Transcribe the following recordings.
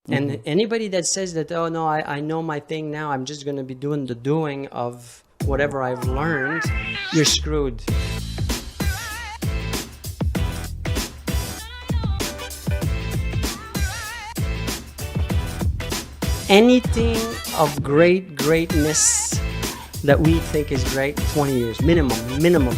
And anybody that says that, oh no, I know my thing now, I'm just going to be doing the doing of whatever I've learned, you're screwed. Anything of greatness that we think is great, 20 years, minimum.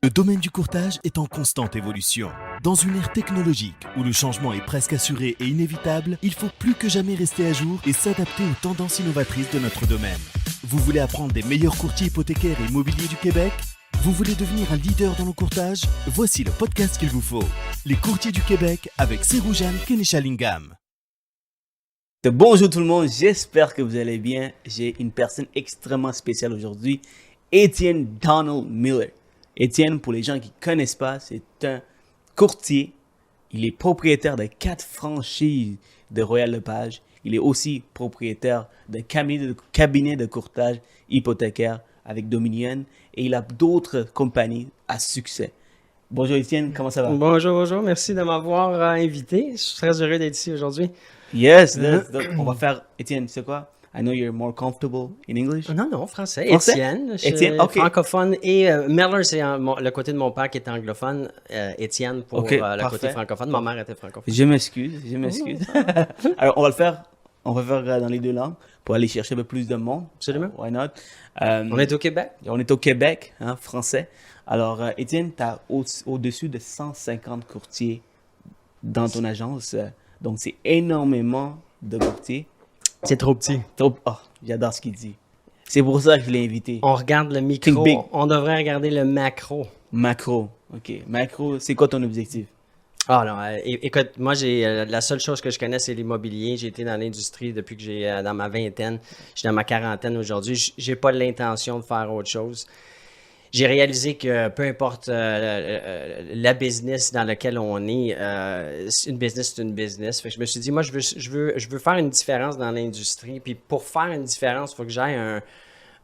Le domaine du courtage est en constante évolution. Dans une ère technologique où le changement est presque assuré et inévitable, il faut plus que jamais rester à jour et s'adapter aux tendances innovatrices de notre domaine. Vous voulez apprendre des meilleurs courtiers hypothécaires et immobiliers du Québec? Vous voulez devenir un leader dans le courtage? Voici le podcast qu'il vous faut. Les Courtiers du Québec avec Serujan Kaneshalingam. Bonjour tout le monde, j'espère que vous allez bien. J'ai une personne extrêmement spéciale aujourd'hui, Etienne Donald Mellor. Etienne, pour les gens qui ne connaissent pas, c'est un courtier. Il est propriétaire de 4 franchises de Royal Lepage. Il est aussi propriétaire d'un cabinet de courtage hypothécaire avec Dominion. Et il a d'autres compagnies à succès. Bonjour Etienne, comment ça va? Bonjour. Merci de m'avoir invité. Je suis très heureux d'être ici aujourd'hui. Yes, on va faire, Etienne, tu sais quoi? I know you're more comfortable in English. Non, français. Français? Etienne, OK. francophone. Et Mellor, c'est le côté de mon père qui est anglophone. Etienne pour OK, le parfait. côté francophone. Ma mère était francophone. Je m'excuse. Alors, on va faire dans les deux langues pour aller chercher un peu plus de monde. Absolument. Why not? On est au Québec. On est au Québec, hein, français. Alors, Etienne, tu as au-dessus de 150 courtiers dans ton agence. Donc, c'est énormément de courtiers. C'est trop petit. J'adore ce qu'il dit. C'est pour ça que je l'ai invité. On regarde le Think big. micro. On devrait regarder le macro. Macro. OK. Macro, c'est quoi ton objectif? Ah non, écoute, moi, la seule chose que je connais, c'est l'immobilier. J'ai été dans l'industrie depuis que j'ai dans ma vingtaine. Je suis dans ma quarantaine aujourd'hui. J'ai pas l'intention de faire autre chose. J'ai réalisé que peu importe la business dans laquelle on est, une business, c'est une business. Fait que je me suis dit, moi, je veux faire une différence dans l'industrie. Puis pour faire une différence, il faut que j'aille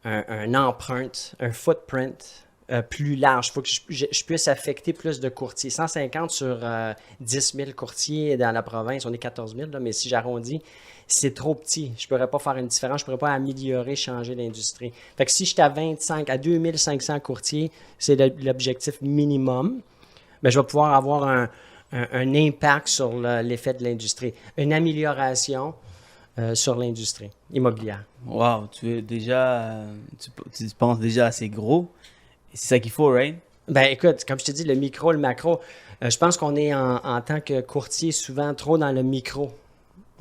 un empreinte, un footprint plus large. Il faut que je puisse affecter plus de courtiers. 150 sur 10 000 courtiers dans la province. On est 14 000, là, mais si j'arrondis, c'est trop petit. Je ne pourrais pas faire une différence. Je ne pourrais pas améliorer, changer l'industrie. Fait que si je suis à 25, à 2500 courtiers, c'est l'objectif minimum, mais je vais pouvoir avoir un impact sur l'effet de l'industrie. Une amélioration sur l'industrie immobilière. Wow, tu penses déjà assez gros. C'est ça qu'il faut, right? Ben écoute, comme je te dis, le micro, le macro, je pense qu'on est en tant que courtier souvent trop dans le micro.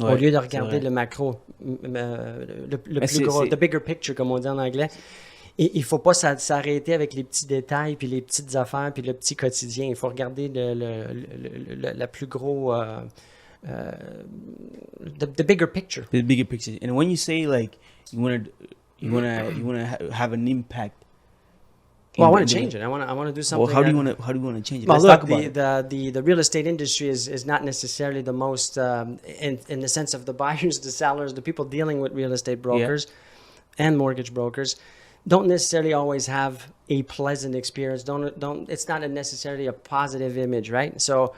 Ouais, au lieu de regarder le macro, le plus gros, the bigger picture, comme on dit en anglais. Et il ne faut pas s'arrêter avec les petits détails, puis les petites affaires, puis le petit quotidien. Il faut regarder la plus gros, the bigger picture. The bigger picture. And when you say like you wanna have an impact. Well, I want to change it. I want to do something. Well, how do you want to change it? Well, Let's look, talk about it. the real estate industry is not necessarily the most in the sense of the buyers, the sellers, the people dealing with real estate brokers and mortgage brokers don't necessarily always have a pleasant experience. It's not necessarily a positive image, right? So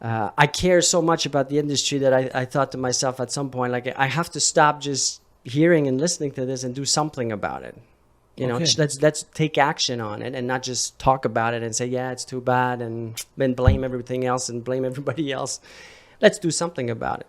I care so much about the industry that I thought to myself at some point, like I have to stop just hearing and listening to this and do something about it. You know, let's take action on it and not just talk about it and say, yeah, it's too bad and then blame everything else and blame everybody else. Let's do something about it.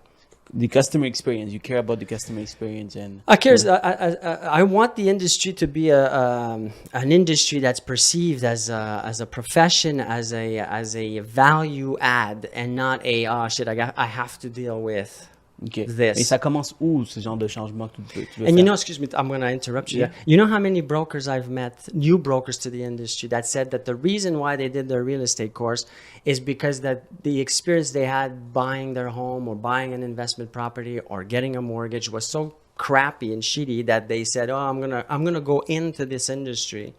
The customer experience. You care about the customer experience, and I care. I want the industry to be an industry that's perceived as a profession, as a value add, and not a I have to deal with. Okay. This. Et ça commence où, ce genre de changement que tu veux And faire? you know, excuse me, I'm going to interrupt you. Yeah. You know how many brokers I've met, new brokers to the industry, that said that the reason why they did their real estate course is because that the experience they had buying their home or buying an investment property or getting a mortgage was so crappy and shitty that they said, oh, I'm gonna go into this industry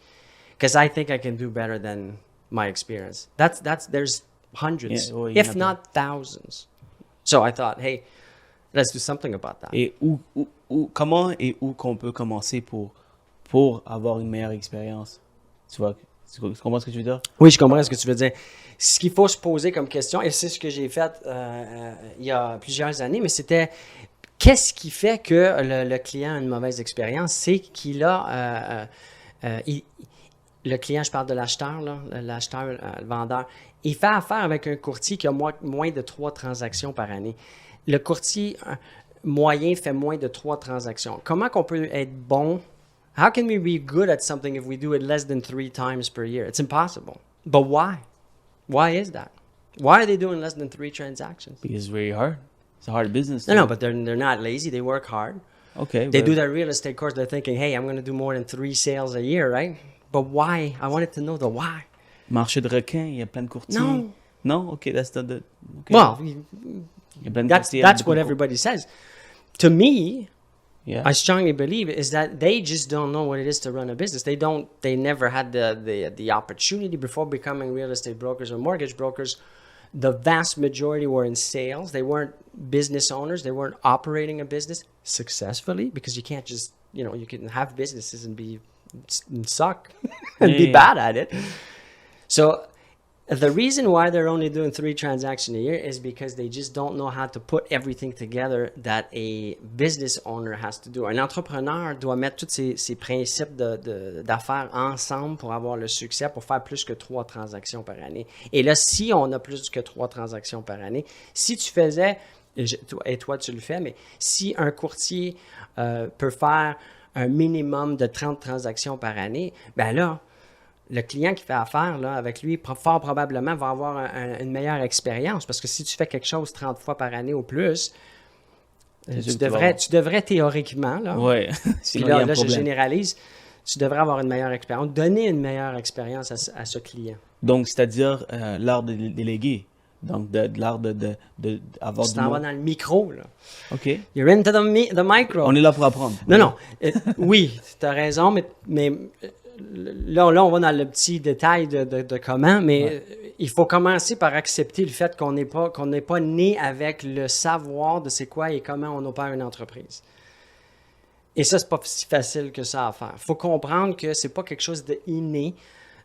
because I think I can do better than my experience. There's hundreds, Yeah, if not thousands. So I thought, hey, let's do something about that. Et comment et où qu'on peut commencer pour avoir une meilleure expérience? Tu vois, tu comprends ce que je veux dire? Oui, je comprends ce que tu veux dire. Ce qu'il faut se poser comme question, et c'est ce que j'ai fait il y a plusieurs années, mais c'était qu'est-ce qui fait que le client a une mauvaise expérience? C'est qu'il a... le client, je parle de l'acheteur, là, l'acheteur, le vendeur, il fait affaire avec un courtier qui a moins de 3 transactions par année. Le courtier moyen fait moins de 3 transactions. Comment qu'on peut être bon? How can we be good at something if we do it less than 3 times per year? It's impossible. But why? Why is that? Why are they doing less than 3 transactions? Because it's very hard. It's a hard business. No, but they're not lazy. They work hard. Okay. They do their real estate course. They're thinking, hey, I'm going to do more than 3 sales a year, right? But why? I wanted to know the why. Marché de requin, il y a plein de courtiers. No. Non? Okay, that's the... Okay. Well, Il y a plein de that's courtiers, what beaucoup de everybody says. To me, Yeah. I strongly believe is that they just don't know what it is to run a business. They never had the opportunity before becoming real estate brokers or mortgage brokers. The vast majority were in sales. They weren't business owners. They weren't operating a business successfully because you can't just, you can have businesses and suck and be bad at it. So the reason why they're only doing 3 transactions a year is because they just don't know how to put everything together that a business owner has to do. Un entrepreneur doit mettre tous ses principes d'affaires ensemble pour avoir le succès, pour faire plus que 3 transactions par année. Et là, si on a plus que 3 transactions par année, si tu faisais, et toi tu le fais, mais si un courtier peut faire un minimum de 30 transactions par année, ben là, le client qui fait affaire là, avec lui, fort probablement, va avoir une meilleure expérience. Parce que si tu fais quelque chose 30 fois par année ou plus, tu devrais théoriquement, là, Ouais. puis là je généralise, tu devrais avoir une meilleure expérience, donner une meilleure expérience à ce client. Donc, c'est-à-dire l'art de déléguer. Donc, de l'art d'avoir Tu t'en vas dans le micro, là. OK. You're into the micro. On est là pour apprendre. Non. Oui, tu as raison, mais là, on va dans le petit détail de comment, mais il faut commencer par accepter le fait qu'on n'est pas né avec le savoir de c'est quoi et comment on opère une entreprise. Et ça, c'est pas si facile que ça à faire. Il faut comprendre que c'est pas quelque chose d'inné.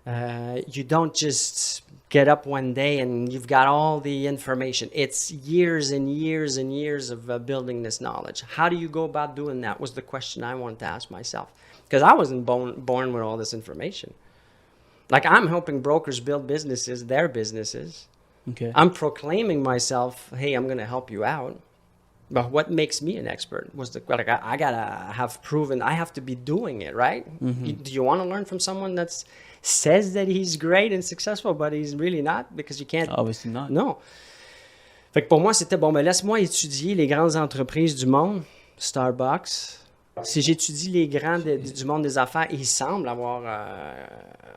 You don't just get up one day and you've got all the information. It's years and years and years of building this knowledge. How do you go about doing that was the question I wanted to ask myself. Because I wasn't born with all this information. Like, I'm helping brokers build businesses, their businesses. Okay. I'm proclaiming myself, hey, I'm going to help you out. But what makes me an expert was I got to have proven, I have to be doing it, right? Mm-hmm. Do you want to learn from someone that says that he's great and successful, but he's really not? Because you can't. Obviously not. No. Fait que pour moi, c'était, laisse-moi étudier les grandes entreprises du monde, Starbucks. Si j'étudie les grands du monde des affaires, ils semblent avoir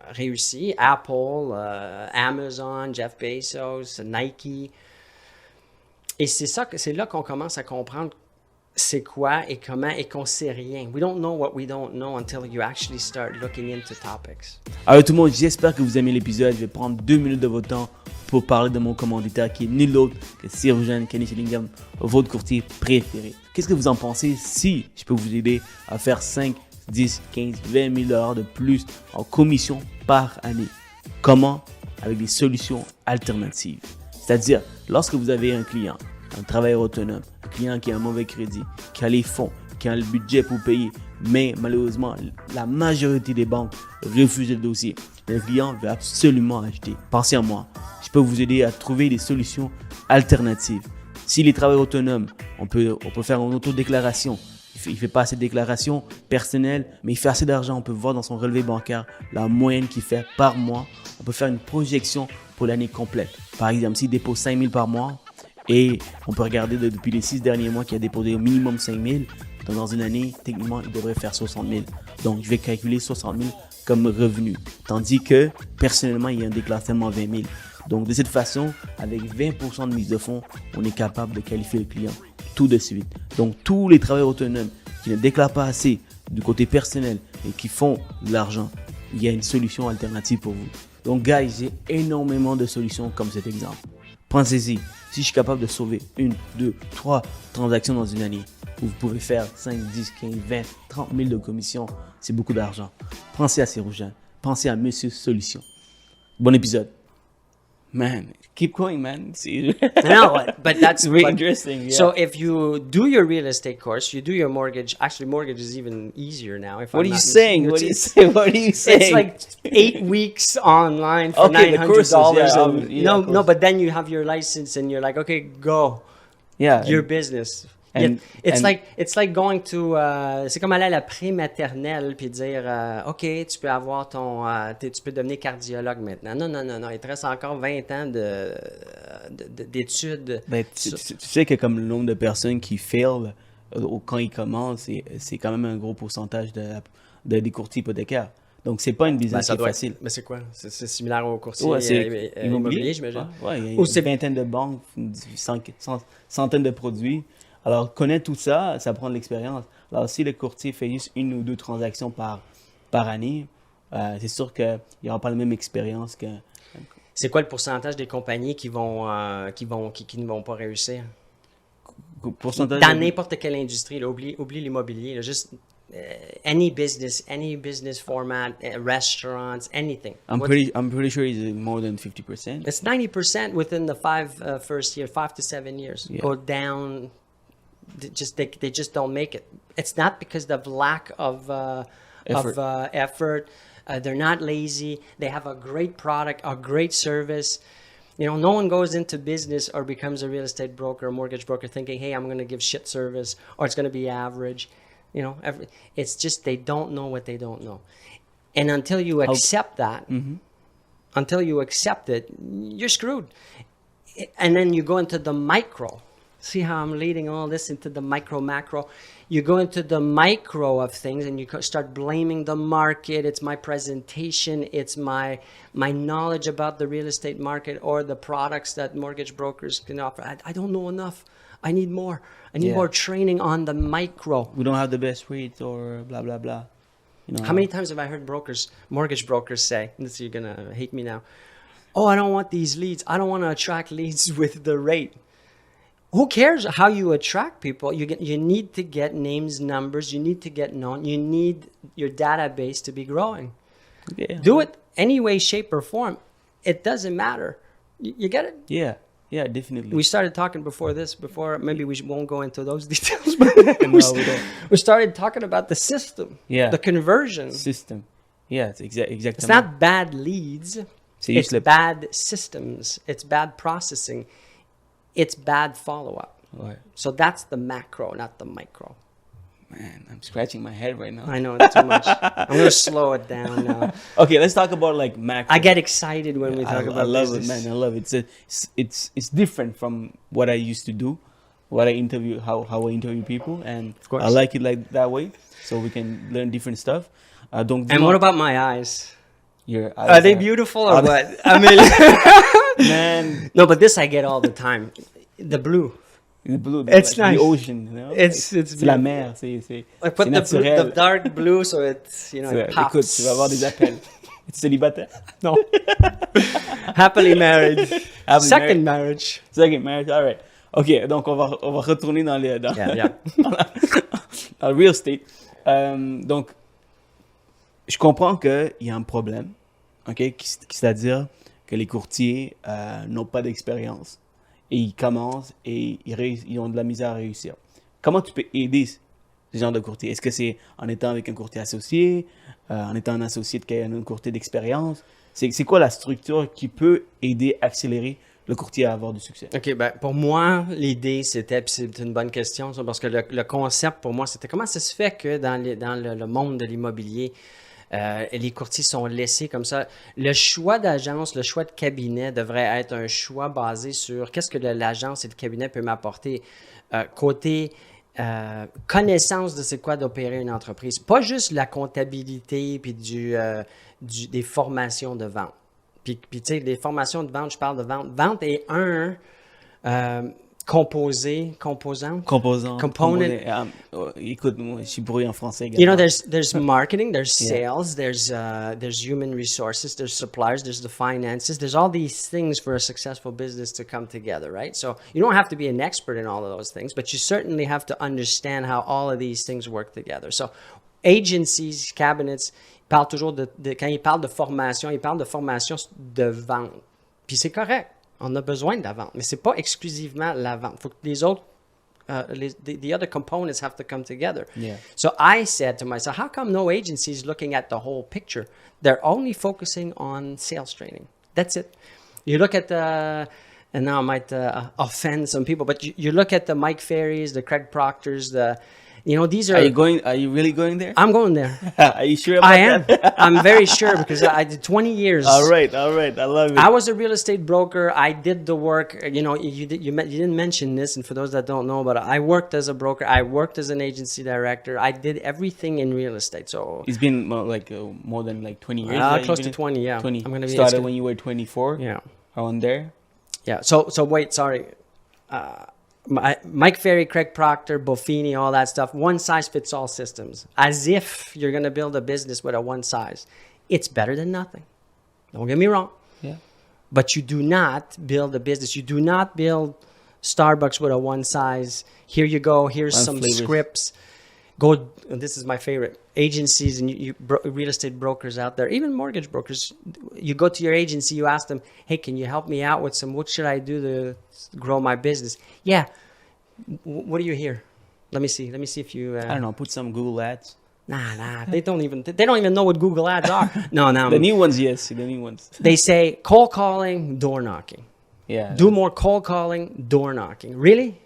réussi. Apple, Amazon, Jeff Bezos, Nike. Et c'est là qu'on commence à comprendre c'est quoi et comment et qu'on sait rien. We don't know what we don't know until you actually start looking into topics. Alors tout le monde, j'espère que vous aimez l'épisode. Je vais prendre 2 minutes de votre temps pour parler de mon commanditaire qui est nul autre que Serujan Kaneshalingam, votre courtier préféré. Qu'est-ce que vous en pensez si je peux vous aider à faire 5, 10, 15, 20 000 $ de plus en commission par année? Comment? Avec des solutions alternatives. C'est-à-dire, lorsque vous avez un client, un travailleur autonome, un client qui a un mauvais crédit, qui a les fonds, qui a le budget pour payer, mais malheureusement, la majorité des banques refusent le dossier. Le client veut absolument acheter. Pensez à moi. Je peux vous aider à trouver des solutions alternatives. Si les travailleurs autonomes, on peut faire une autodéclaration. Il ne fait pas assez de déclarations personnelles, mais il fait assez d'argent. On peut voir dans son relevé bancaire la moyenne qu'il fait par mois. On peut faire une projection pour l'année complète. Par exemple, s'il dépose 5 000 par mois, et on peut regarder depuis les 6 derniers mois qu'il a déposé au minimum 5 000, donc dans une année, techniquement, il devrait faire 60 000. Donc, je vais calculer 60 000 comme revenu. Tandis que, personnellement, il y a un déclassement 20 000. Donc, de cette façon, avec 20% de mise de fonds, on est capable de qualifier le client tout de suite. Donc, tous les travailleurs autonomes qui ne déclarent pas assez du côté personnel et qui font de l'argent, il y a une solution alternative pour vous. Donc, guys, j'ai énormément de solutions comme cet exemple. Pensez-y, si je suis capable de sauver 1, 2, 3 transactions dans une année, vous pouvez faire 5, 10, 15, 20, 30 000 de commissions, c'est beaucoup d'argent. Pensez à Serujan, pensez à Monsieur Solution. Bon épisode. Man, keep going, man. No, but that's really but- interesting. Yeah. So if you do your real estate course, you do your mortgage. Actually, mortgage is even easier now. If What I'm are you not saying? mistaken. What are you It's- saying? What are you saying? It's like 8 weeks online for Okay, the courses, $900. yeah, and, yeah, of no, course. but then you have your license and you're like, okay, go. Yeah. Your business. and- it's and- like going to c'est comme aller à la prématernelle puis dire OK, tu peux avoir ton tu peux devenir cardiologue maintenant. Non, il te reste encore 20 ans d'études. Ben, tu sais que comme le nombre de personnes qui fail quand ils commencent, c'est quand même un gros pourcentage des courtiers hypothécaires. Donc, c'est pas une business qui est facile. Mais c'est quoi? C'est similaire au courtier Ouais, c'est immobilier, j'imagine. Ouais, il y a Ou une c'est- vingtaine de banques, centaines de produits. Alors, connaître tout ça, ça prend de l'expérience. Alors, si le courtier fait juste 1 ou 2 transactions par année, c'est sûr qu'il n'y aura pas la même expérience que... C'est quoi le pourcentage des compagnies qui ne vont pas réussir? Pourcentage Dans de- n'importe quelle industrie, là, oublie l'immobilier, là, juste any business format, restaurants, anything. I'm pretty sure it's more than 50%. It's 90% within the first year, 5 to 7 years. Yeah. Go down. They just don't make it. It's not because of lack of effort. They're not lazy. They have a great product, a great service. You know, no one goes into business or becomes a real estate broker or mortgage broker thinking, hey, I'm going to give shit service or it's going to be average. You know, it's just they don't know what they don't know. And until you accept that, until you accept it, you're screwed. And then you go into the micro. See how I'm leading all this into the micro, macro. You go into the micro of things and you start blaming the market. It's my presentation. It's my knowledge about the real estate market or the products that mortgage brokers can offer. I don't know enough. I need more. I need Yeah. more training on the micro. We don't have the best rates or blah, blah, blah. You know, How many times have I heard mortgage brokers say, and this, you're going to hate me now, oh, I don't want these leads. I don't want to attract leads with the rate. Who cares how you attract people? You need to get names, numbers. You need to get known. You need your database to be growing. Yeah. Do it any way, shape, or form. It doesn't matter. You get it? Yeah, definitely. We started talking before maybe we won't go into those details, but we don't. we started talking about the system, Yeah. the conversion. System. Yeah, it's exactly. It's not bad leads. C'est It's juste le- bad systems. It's bad processing. It's bad follow-up. Ouais. So that's the macro, not the micro. Man, I'm scratching my head right now. I know it's too much. I'm going to slow it down now. Okay, let's talk about like macro. I get excited when we talk about I love business. it, man. I love it. It's different from what I used to do, what I interview, how I interview people, and Of course. I like it like that way, so we can learn different stuff. Donc, And what about my eyes? your eyes? Are they beautiful or are they- what? I mean, Man, no, but this I get all the time. The blue. the blue. It's like nice. The ocean. You know? It's la mer. C'est I put c'est the, blue, naturel. the dark blue so it's, it Écoute, pops. tu vas avoir des appels. Es célibataire? No. Happily married. Happily Second marriage. Second marriage, all right. OK, donc on va retourner dans Yeah. dans le real estate. Donc, je comprends qu'il y a un problème, OK, c'est-à-dire que les courtiers n'ont pas d'expérience et ils commencent et ils ont de la misère à réussir. Comment tu peux aider ce genre de courtier? Est-ce que c'est en étant avec un courtier associé, en étant un associé qui a un courtier d'expérience? C'est quoi la structure qui peut aider à accélérer le courtier à avoir du succès? OK, ben pour moi, l'idée, c'était, puis c'est une bonne question, ça, parce que le concept, pour moi, c'était comment ça se fait que dans le monde de l'immobilier, les courtiers sont laissés comme ça. Le choix d'agence, le choix de cabinet devrait être un choix basé sur qu'est-ce que l'agence et le cabinet peuvent m'apporter côté connaissance de c'est quoi d'opérer une entreprise. Pas juste la comptabilité puis des formations de vente. Puis tu sais, les formations de vente, je parle de vente. Vente est composant. Component. Écoute, moi, je suis brouillé en français également. You know, there's marketing, there's sales, there's human resources, there's suppliers, there's the finances. There's all these things for a successful business to come together, right? So you don't have to be an expert in all of those things, but you certainly have to understand how all of these things work together. So agencies, cabinets, parlent toujours quand ils parlent de formation, ils parlent de formation de vente. Puis c'est correct. On a besoin de la vente, mais c'est pas exclusivement la vente. Faut que les autres, the other components have to come together. Yeah. So I said to myself, how come no agency is looking at the whole picture? They're only focusing on sales training. That's it. You look at and now I might offend some people, but you look at the Mike Ferries, the Craig Proctors, these are... Are you really going there? I'm going there. Are you sure about that? I am. I'm very sure because I did 20 years. All right. I love it. I was a real estate broker. I did the work. You didn't mention this, and for those that don't know, but I worked as a broker. I worked as an agency director. I did everything in real estate. So it's been more than 20 years. Close to 20. Yeah. 20. I'm gonna be started when you were 24. Yeah. Around there. Yeah. So wait. Sorry. Mike Ferry, Craig Proctor, Buffini, all that stuff, one size fits all systems. As if you're going to build a business with a one size. It's better than nothing. Don't get me wrong. Yeah. But you do not build a business. You do not build Starbucks with a one size. Here you go. Here's some scripts. This is my favorite. Agencies and real estate brokers out there, even mortgage brokers. You go to your agency, you ask them, hey, can you help me out with what should I do to grow my business? Yeah. What do you hear? Let me see if you... I don't know. Put some Google ads. Nah. They don't even know what Google ads are. No. The new ones, yes. The new ones. They say cold calling, door knocking. Yeah. Do more cold calling, door knocking. Really?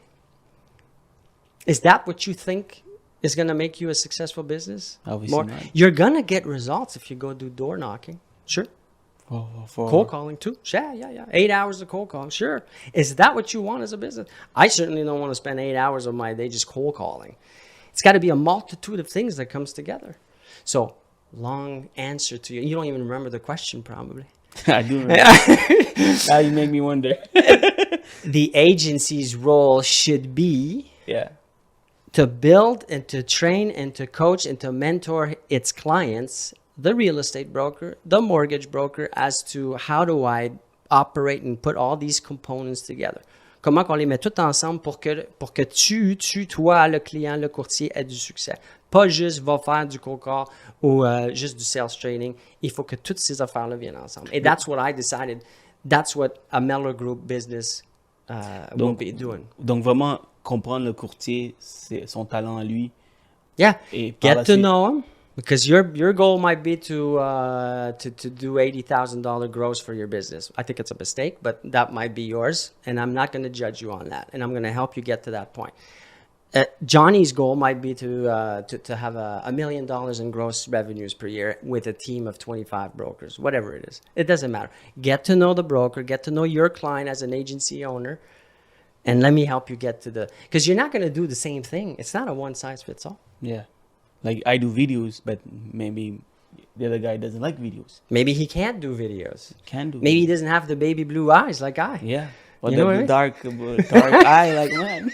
Is that what you think is going to make you a successful business? Obviously not. You're going to get results if you go do door knocking. Sure. For cold calling too. Yeah. 8 hours of cold calling. Sure. Is that what you want as a business? I certainly don't want to spend 8 hours of my day just cold calling. It's got to be a multitude of things that comes together. So, long answer to you. You don't even remember the question probably. I do remember. Now you make me wonder. The agency's role should be... Yeah. To build and to train and to coach and to mentor its clients, the real estate broker, the mortgage broker, as to how do I operate and put all these components together. Comment on les met tout ensemble pour que toi, le client, le courtier, ait du succès. Pas juste va faire du cold call ou juste du sales training. Il faut que toutes ces affaires-là viennent ensemble. And that's what I decided. That's what a Mellor Group business will be doing. Donc vraiment comprendre le courtier, c'est son talent à lui. Yeah, get to know him because your goal might be to do $80,000 gross for your business. I think it's a mistake, but that might be yours, and I'm not going to judge you on that, and I'm going to help you get to that point. Johnny's goal might be to have $1 million in gross revenues per year with a team of 25 brokers, whatever it is. It doesn't matter. Get to know the broker, get to know your client as an agency owner. And let me help you get to because you're not going to do the same thing. It's not a one size fits all. Yeah. Like I do videos, but maybe the other guy doesn't like videos. Maybe he can't do videos. Maybe he doesn't have the baby blue eyes like I. Yeah. Or the dark eye like mine.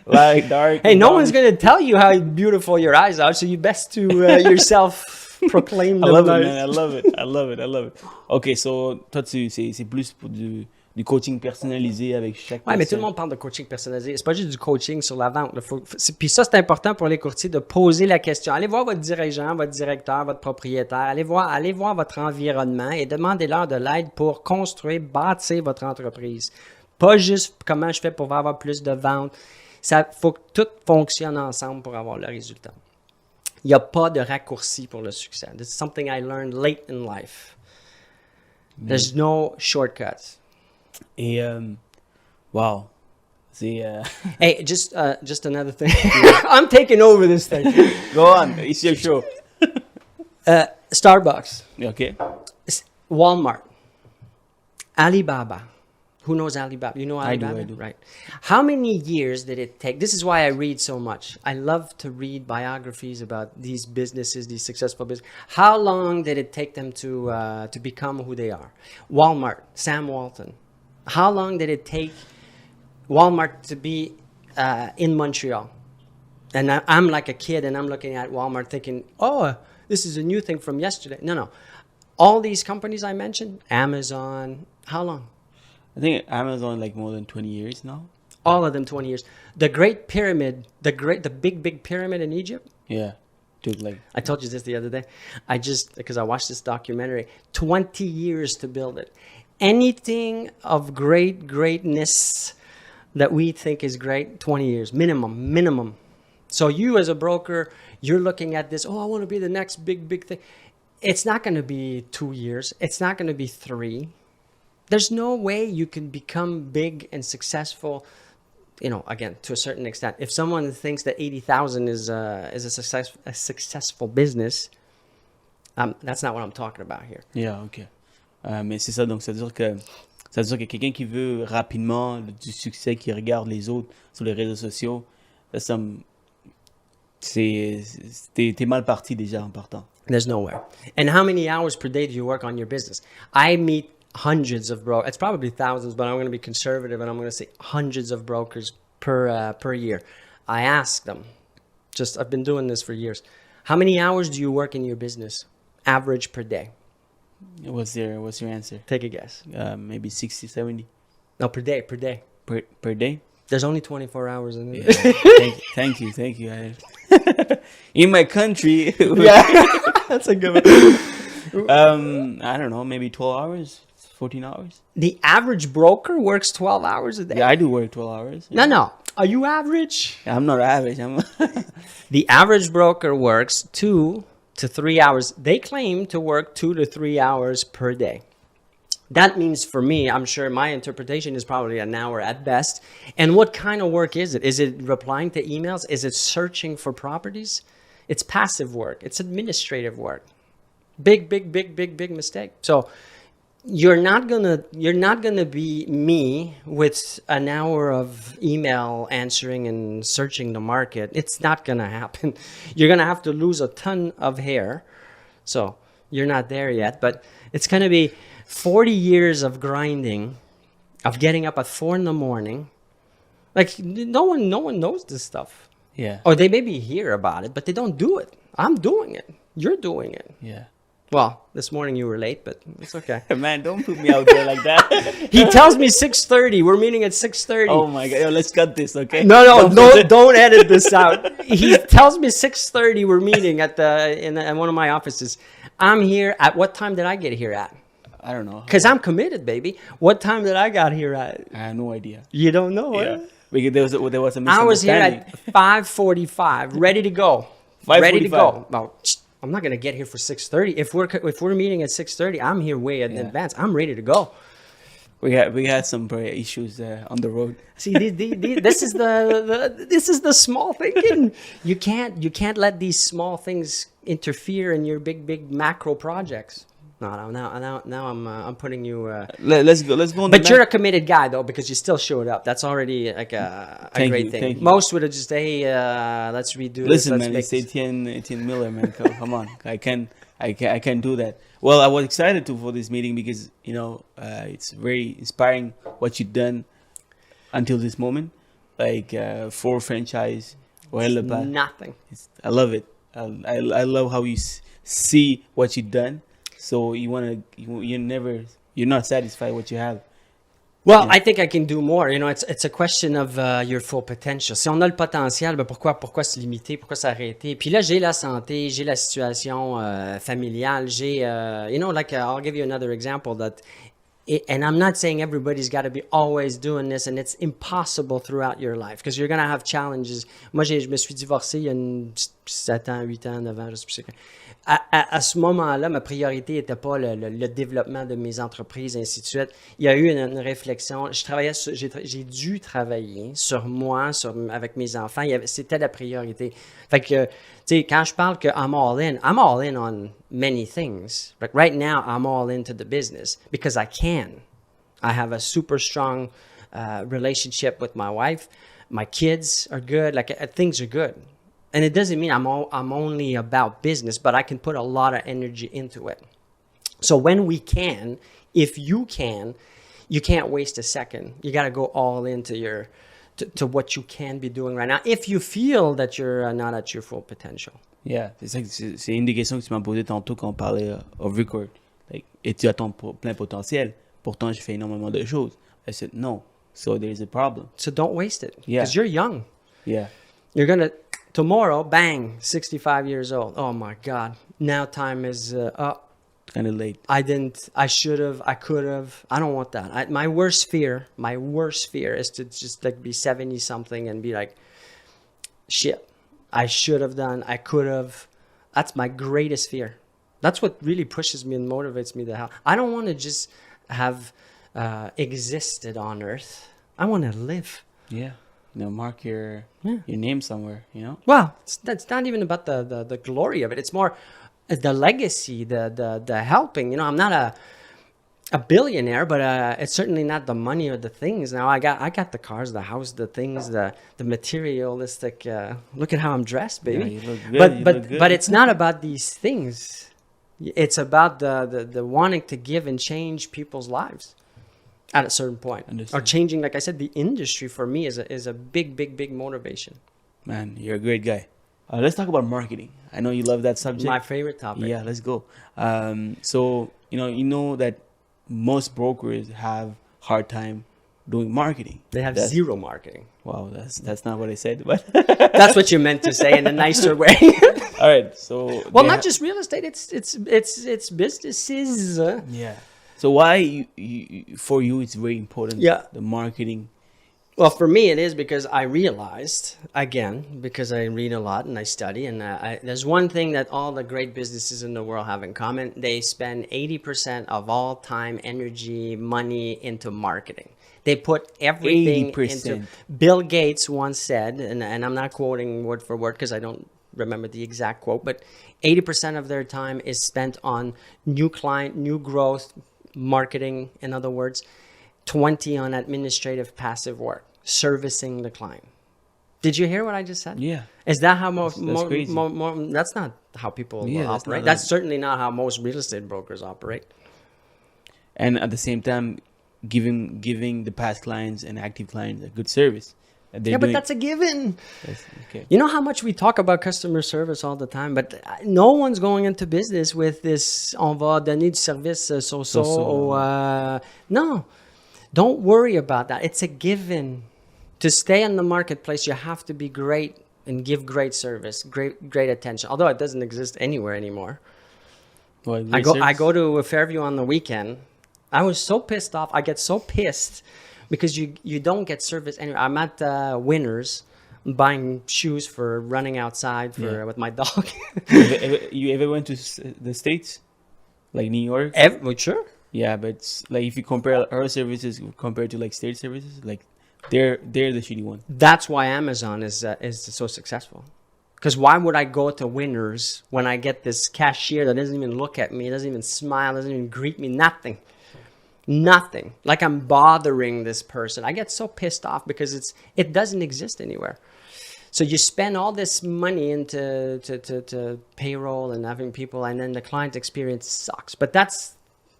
Like dark. Hey, no one's going to tell you how beautiful your eyes are, so you best to yourself proclaim them. I love it, man. I love it. Okay, so toi, c'est plus pour du coaching personnalisé avec chaque personne. Mais tout le monde parle de coaching personnalisé. C'est pas juste du coaching sur la vente. Puis ça, c'est important pour les courtiers de poser la question. Allez voir votre dirigeant, votre directeur, votre propriétaire. Allez voir votre environnement et demandez-leur de l'aide pour construire, bâtir votre entreprise. Pas juste comment je fais pour avoir plus de ventes. Ça faut que tout fonctionne ensemble pour avoir le résultat. Il n'y a pas de raccourci pour le succès. This is something I learned late in life. There's no shortcuts. Et wow, c'est Hey, just another thing. I'm taking over this thing. Go on, it's your show. Starbucks. Okay. Walmart. Alibaba. Who knows Alibaba? You know Alibaba? I do. Right. How many years did it take? This is why I read so much. I love to read biographies about these businesses, these successful businesses. How long did it take them to become who they are? Walmart, Sam Walton. How long did it take Walmart to be in Montreal. And I'm like a kid, and I'm looking at Walmart thinking, oh, this is a new thing from yesterday. No. All these companies I mentioned, Amazon, how long? I think Amazon like more than 20 years now. All of them 20 years. The Great Pyramid, the big pyramid in Egypt. Yeah. Took like, I told you this the other day. Because I watched this documentary, 20 years to build it. Anything of greatness that we think is great, 20 years, minimum. So you as a broker, you're looking at this, I want to be the next big thing. It's not going to be 2 years. It's not going to be 3. There's no way you can become big and successful, again, to a certain extent. If someone thinks that 80,000 is a successful business, that's not what I'm talking about here. Yeah, ok. Mais c'est ça, donc ça veut dire que quelqu'un qui veut rapidement du succès, qui regarde les autres sur les réseaux sociaux, t'es mal parti déjà en partant. There's nowhere. And how many hours per day do you work on your business? I meet hundreds of brokers. It's probably thousands, but I'm going to be conservative and I'm going to say hundreds of brokers per year. I ask them, I've been doing this for years. How many hours do you work in your business? Average per day. What's your answer? Take a guess. Maybe 60, 70. No, per day. Per day? There's only 24 hours in it. Yeah. Thank you. In my country, Yeah, that's a good one. I don't know, maybe 12 hours, 14 hours. The average broker works 12 hours a day. Yeah, I do work 12 hours. Yeah. No. Are you average? I'm not average. The average broker works 2 to 3 hours. They claim to work 2 to 3 hours per day. That means for me, I'm sure my interpretation is probably an hour at best. And what kind of work is it? Is it replying to emails? Is it searching for properties? It's passive work. It's administrative work. Big mistake. So you're not gonna be me with an hour of email answering and searching the market. It's not gonna happen. You're gonna have to lose a ton of hair. So you're not there yet, but it's gonna be 40 years of grinding, of getting up at 4 a.m. Like no one knows this stuff. Yeah. Or they maybe hear about it, but they don't do it. I'm doing it. You're doing it. Yeah. Well, this morning you were late, but it's okay. Man, don't put me out there like that. He tells me 6:30. We're meeting at 6:30. Oh my God. Yo, let's cut this, okay? No, don't edit this out. He tells me 6:30 we're meeting in one of my offices. I'm here at what time did I get here at? I don't know. Because I'm committed, baby. What time did I got here at? I have no idea. You don't know Yeah. It? Because there was a misunderstanding. I was here at 5:45, ready to go. 5:45. Ready to go. Well, I'm not gonna get here for 6:30. If we're meeting at 6:30, I'm here way in advance. I'm ready to go. We had some issues on the road. See, this is the small thinking. You can't let these small things interfere in your big macro projects. No, now I'm putting you. Let's go. But you're a committed guy though, because you still showed up. That's already like a great thing. Thank you. Most would have just hey, let's redo Listen, this. man, it's Etienne Miller, man. Come on, I can do that. Well, I was excited for this meeting because it's very inspiring what you've done until this moment. Like 4 franchise, Nothing. I love it. I love how you see what you've done. So you're not satisfied what you have. Well, I think I can do more. It's a question of your full potential. Si on a le potentiel, ben pourquoi se limiter, pourquoi s'arrêter? Puis là, j'ai la santé, j'ai la situation familiale, j'ai I'll give you another example and I'm not saying everybody's got to be always doing this, and it's impossible throughout your life because you're going to have challenges. Moi, je me suis divorcé il y a 7 ans, 8 ans, 9 ans, je sais plus. À ce moment-là, ma priorité n'était pas le développement de mes entreprises, ainsi de suite. Il y a eu une réflexion. J'ai dû travailler sur moi, avec mes enfants. C'était la priorité. Fait que, tu sais, quand je parle que I'm all in on many things. But right now, I'm all into the business because I can. I have a super strong relationship with my wife. My kids are good. Things are good. And it doesn't mean I'm only about business, but I can put a lot of energy into it. So when we can, if you can, you can't waste a second. You got to go all into to what you can be doing right now if you feel that you're not at your full potential. Yeah, c'est une des questions que tu m'as posées tantôt quand on parlait of record. Like, es-tu à ton plein potentiel? Pourtant, je fais énormément de choses. I said, no. So there's a problem. So don't waste it. Yeah. Because you're young. Yeah. You're going to, tomorrow, bang, 65 years old. Oh my God. Now time is up. Kind of late. I should have, I could have. I don't want that. My worst fear is to just like be 70 something and be like, shit, I should have done, I could have. That's my greatest fear. That's what really pushes me and motivates me to hell. I don't want to just have existed on earth. I want to live. Yeah. Mark your name somewhere, Well, that's not even about the glory of it. It's more the legacy, the helping. I'm not a billionaire, but it's certainly not the money or the things. Now I got the cars, the house, the things, the materialistic. Look at how I'm dressed, baby. Yeah, you look good. But it's not about these things. It's about the wanting to give and change people's lives at a certain point. Or changing, like I said, the industry for me is a big motivation. Man, you're a great guy. Let's talk about marketing. I know you love that subject. My favorite topic. Yeah, let's go. So you know that most brokers have hard time doing marketing. They have zero marketing. Wow, that's not what I said, but that's what you meant to say in a nicer way. All right, so not just real estate. It's businesses. Yeah. So why for you it's very important. Yeah. The marketing. Well, for me, it is because I realized, again, because I read a lot and I study, and there's one thing that all the great businesses in the world have in common. They spend 80% of all time, energy, money into marketing. They put everything 80%. into... Bill Gates once said, and I'm not quoting word for word because I don't remember the exact quote, but 80% of their time is spent on new client, new growth, marketing, in other words, 20 on administrative passive work. Servicing the client. Did you hear what I just said? Yeah. Is that how that's crazy. That's not how people operate. That's That's certainly not how most real estate brokers operate. And at the same time, giving the past clients and active clients a good service. But that's a given. Okay. You know how much we talk about customer service all the time, but no one's going into business with this, on va donner du service so. No, don't worry about that. It's a given. To stay in the marketplace, you have to be great and give great service, great attention. Although it doesn't exist anywhere anymore. Well, I go to Fairview on the weekend. I was so pissed off. I get so pissed because you don't get service anywhere. I'm at Winners buying shoes for running outside with my dog. You ever went to the States? Like New York? Sure. Yeah, but it's like if you compare our services compared to like state services, like they're the shitty one. That's why Amazon is so successful. Because why would I go to Winners when I get this cashier that doesn't even look at me, doesn't even smile, doesn't even greet me, nothing. Like I'm bothering this person. I get so pissed off because it doesn't exist anywhere. So you spend all this money into to payroll and having people, and then the client experience sucks. But that's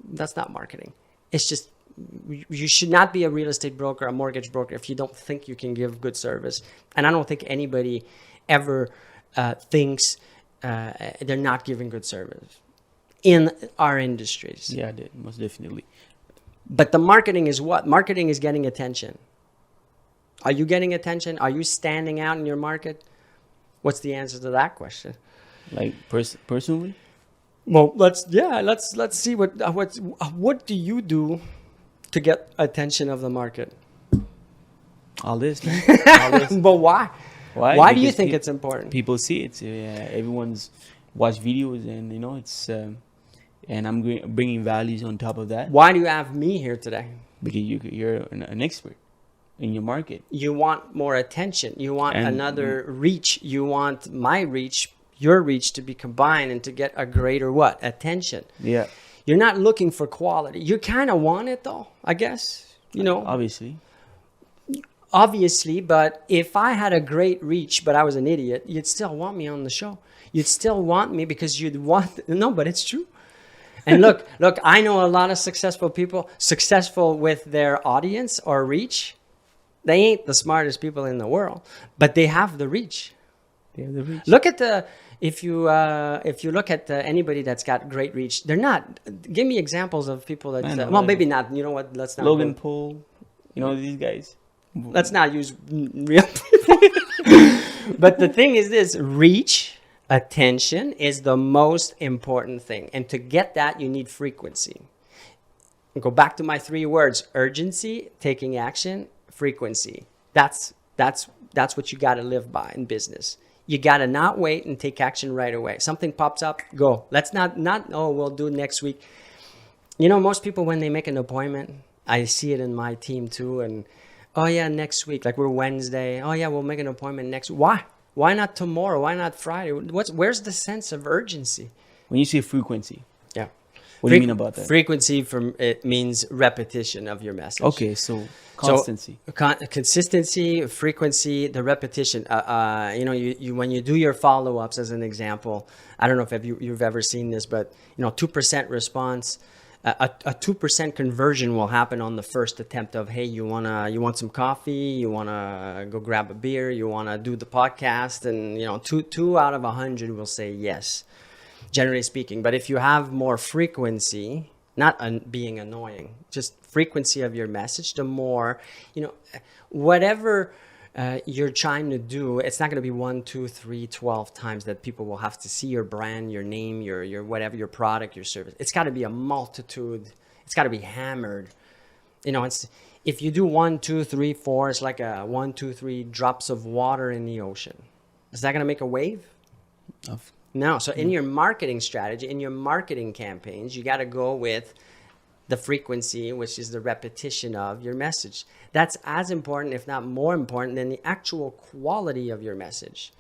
not marketing. It's just you should not be a real estate broker, a mortgage broker, if you don't think you can give good service. And I don't think anybody ever thinks they're not giving good service in our industries. Yeah, most definitely. But the marketing is what? Marketing is getting attention. Are you getting attention? Are you standing out in your market? What's the answer to that question? Like personally? Well, let's see what do you do to get attention of the market? All this, man. All this. But why? Why do you think it's important? People see it. Everyone's watch videos, and it's and I'm bringing values on top of that. Why do you have me here today? Because you're an expert in your market. You want more attention. You want another reach. You want my reach, your reach to be combined and to get a greater what? Attention. Yeah. You're not looking for quality. You kind of want it though, I guess. Obviously, but if I had a great reach, but I was an idiot, you'd still want me on the show. You'd still want me because you'd want... No, but it's true. And look, I know a lot of successful people, successful with their audience or reach. They ain't the smartest people in the world, but they have the reach. They have the reach. Look at if you look at anybody that's got great reach, they're not. Give me examples of people that. Well, maybe not. You know what? Let's not. Logan Paul. You know these guys. Let's not use real people. But the thing is this: reach, attention is the most important thing, and to get that, you need frequency. Go back to my 3 words: urgency, taking action, frequency. That's what you got to live by in business. You got to not wait and take action right away. Something pops up, go. Let's not, we'll do it next week. You know, most people, when they make an appointment, I see it in my team too. And, oh yeah, next week, like we're Wednesday. Oh yeah, we'll make an appointment next. Why? Why not tomorrow? Why not Friday? Where's the sense of urgency? When you say frequency. Yeah. What do you mean about that? Frequency it means repetition of your message. Okay, so constancy. Consistency, frequency, the repetition. You when you do your follow-ups, as an example, I don't know if you've ever seen this, but 2% response, a 2% conversion will happen on the first attempt of, hey, you want some coffee, you wanna go grab a beer, you wanna do the podcast, and two out of 100 will say yes, generally speaking. But if you have more frequency, not being annoying, just frequency of your message, the more, whatever you're trying to do, it's not going to be 1, 2, 3, 12 times that people will have to see your brand, your name, your whatever, your product, your service. It's got to be a multitude. It's got to be hammered. If you do 1, 2, 3, 4, it's like a 1, 2, 3 drops of water in the ocean. Is that going to make a wave? No. So in your marketing strategy, in your marketing campaigns, you got to go with the frequency, which is the repetition of your message. That's as important, if not more important, than the actual quality of your message.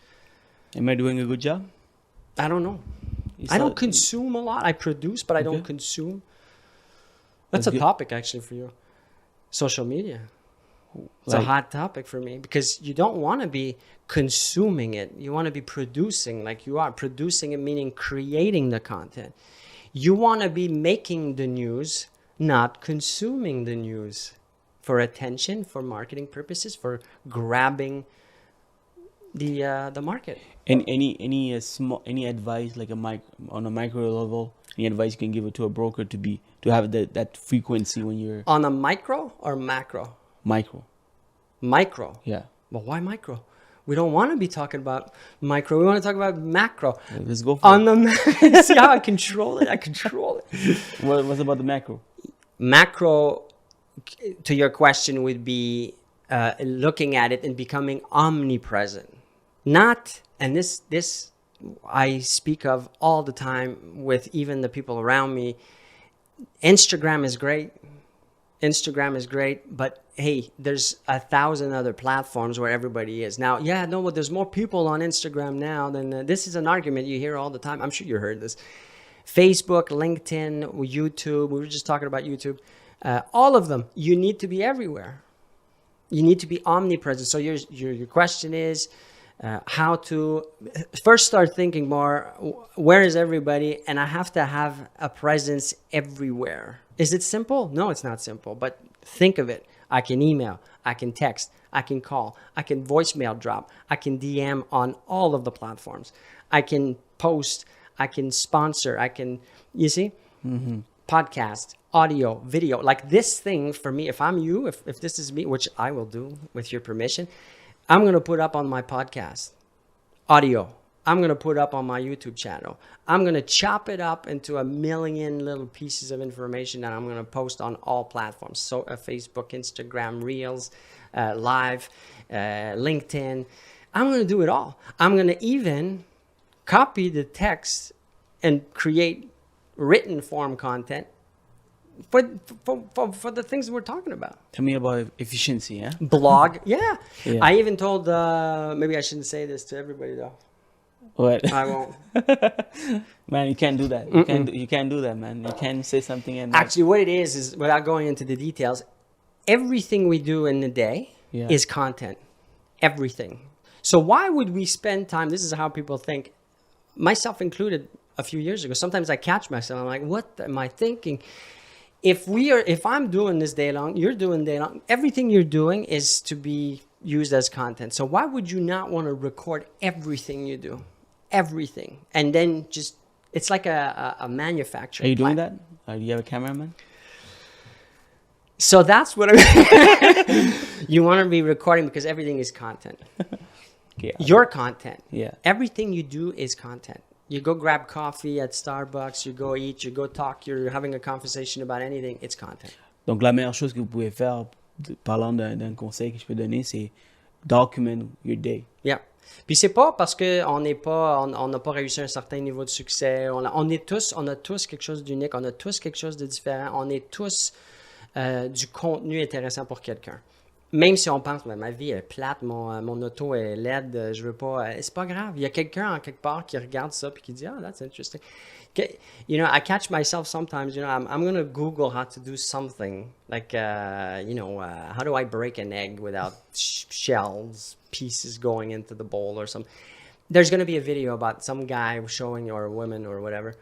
Am I doing a good job? I don't know. I don't consume a lot. I produce, but I don't consume. That's a topic actually for you. Social media. It's a hot topic for me because you don't want to be consuming it. You want to be producing like you are. Producing it meaning creating the content. You want to be making the news, not consuming the news for attention, for marketing purposes, for grabbing the market. And any advice like on a micro level, any advice you can give it to a broker to have that frequency when you're on a micro or macro? Micro. Yeah. Well, why micro? We don't want to be talking about micro. We want to talk about macro. Let's go for it. See how I control it? What's about the macro? Macro, to your question, would be looking at it and becoming omnipresent. Not, and this I speak of all the time with even the people around me. Instagram is great, but hey, there's 1,000 other platforms where everybody is. Now, there's more people on Instagram now than this is an argument you hear all the time. I'm sure you heard this. Facebook, LinkedIn, YouTube. We were just talking about YouTube. All of them, you need to be everywhere. You need to be omnipresent. So your question is how to first start thinking more, where is everybody? And I have to have a presence everywhere. Is it simple? No, it's not simple, but think of it. I can email, I can text, I can call, I can voicemail drop, I can DM on all of the platforms. I can post, I can sponsor, you see? Mm-hmm. Podcast, audio, video. Like this thing for me, if I'm you, if this is me, which I will do with your permission, I'm going to put up on my podcast, audio. I'm going to put up on my YouTube channel. I'm going to chop it up into 1 million little pieces of information that I'm going to post on all platforms. So Facebook, Instagram, Reels, Live, LinkedIn. I'm going to do it all. I'm going to even copy the text and create written form content for the things we're talking about. Tell me about efficiency, yeah? Blog, yeah. I even told, maybe I shouldn't say this to everybody though. What? I won't. Man, you can't do that. You can't do that, man. You can't say something and actually what it is without going into the details, everything we do in the day is content. Everything. So why would we spend time, this is how people think, myself included, a few years ago. Sometimes I catch myself. I'm like, what am I thinking? If I'm doing this day long, you're doing day long, everything you're doing is to be used as content. So why would you not want to record everything you do? Everything. And then just, it's like a manufacturing. Are you doing that? Do you have a cameraman? So that's what I you want to be recording because everything is content. Okay, Your content. Yeah. Everything you do is content. You go grab coffee at Starbucks, you go eat, you go talk, you're having a conversation about anything, it's content. Donc, la meilleure chose que vous pouvez faire, parlant d'un conseil que je peux donner, c'est document your day. Yeah. Puis c'est pas parce que on n'a pas réussi un certain niveau de succès. On a tous quelque chose d'unique, on a tous quelque chose de différent, on est tous du contenu intéressant pour quelqu'un. Même si on pense, ma vie est plate, mon auto est laide, je veux pas. C'est pas grave. Il y a quelqu'un en quelque part qui regarde ça puis qui dit, that's interesting. You know, I catch myself sometimes, you know, I'm going to Google how to do something. Like, how do I break an egg without shells, pieces going into the bowl or something. There's going to be a video about some guy showing, or a woman or whatever.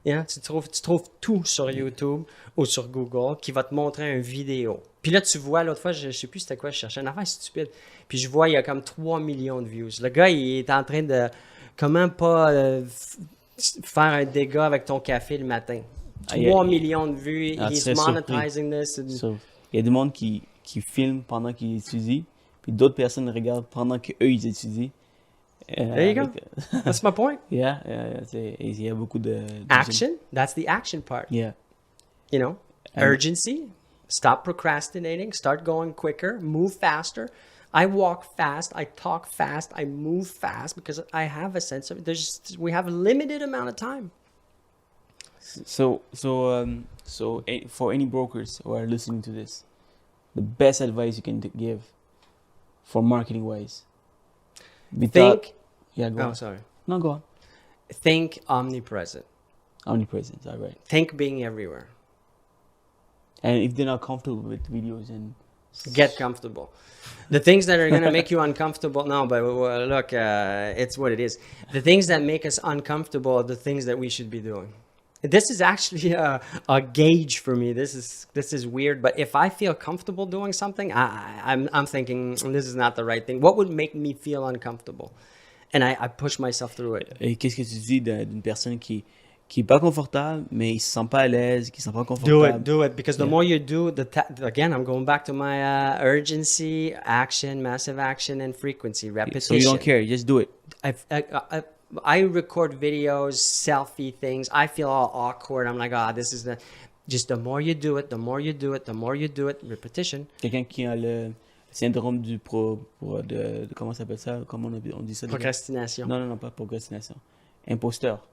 You know, tu trouves tout sur YouTube ou sur Google qui va te montrer une vidéo. Puis là, tu vois, l'autre fois, je sais plus c'était quoi, je cherchais une affaire stupide. Puis je vois, il y a comme 3 millions de views. Le gars, il est en train de comment pas faire un dégât avec ton café le matin. 3 millions de vues, he's monetizing this. Il y a du monde qui filme pendant qu'ils étudient, puis d'autres personnes regardent pendant qu'eux, ils étudient. There you go. That's my point. Yeah. Il y a beaucoup de action. That's the action part. Yeah. You know, urgency. Stop procrastinating. Start going quicker. Move faster. I walk fast. I talk fast. I move fast because I have a sense of we have a limited amount of time. So for any brokers who are listening to this, the best advice you can give for marketing wise. Yeah, go on. Sorry. No, go on. Think omnipresent. Omnipresence, all right. Think being everywhere. And if they're not comfortable with videos and... Get comfortable. The things that are going to make you uncomfortable... No, but look, it's what it is. The things that make us uncomfortable are the things that we should be doing. This is actually a gauge for me. This is weird, but if I feel comfortable doing something, I'm thinking this is not the right thing. What would make me feel uncomfortable? And I push myself through it. Et qu'est-ce que tu dis d'une personne qui est pas confortable, mais il se sent pas à l'aise, qui se sent pas confortable? Do it, because the more you do, again, I'm going back to my urgency, action, massive action, and frequency, repetition. So you don't care, just do it. I record videos, selfie things. I feel all awkward. I'm like, this is just the more you do it, the more you do it, the more you do it, repetition. Quelqu'un qui a le syndrome du comment ça s'appelle ça? Comment on dit ça? Procrastination. Non, pas procrastination. Imposteur.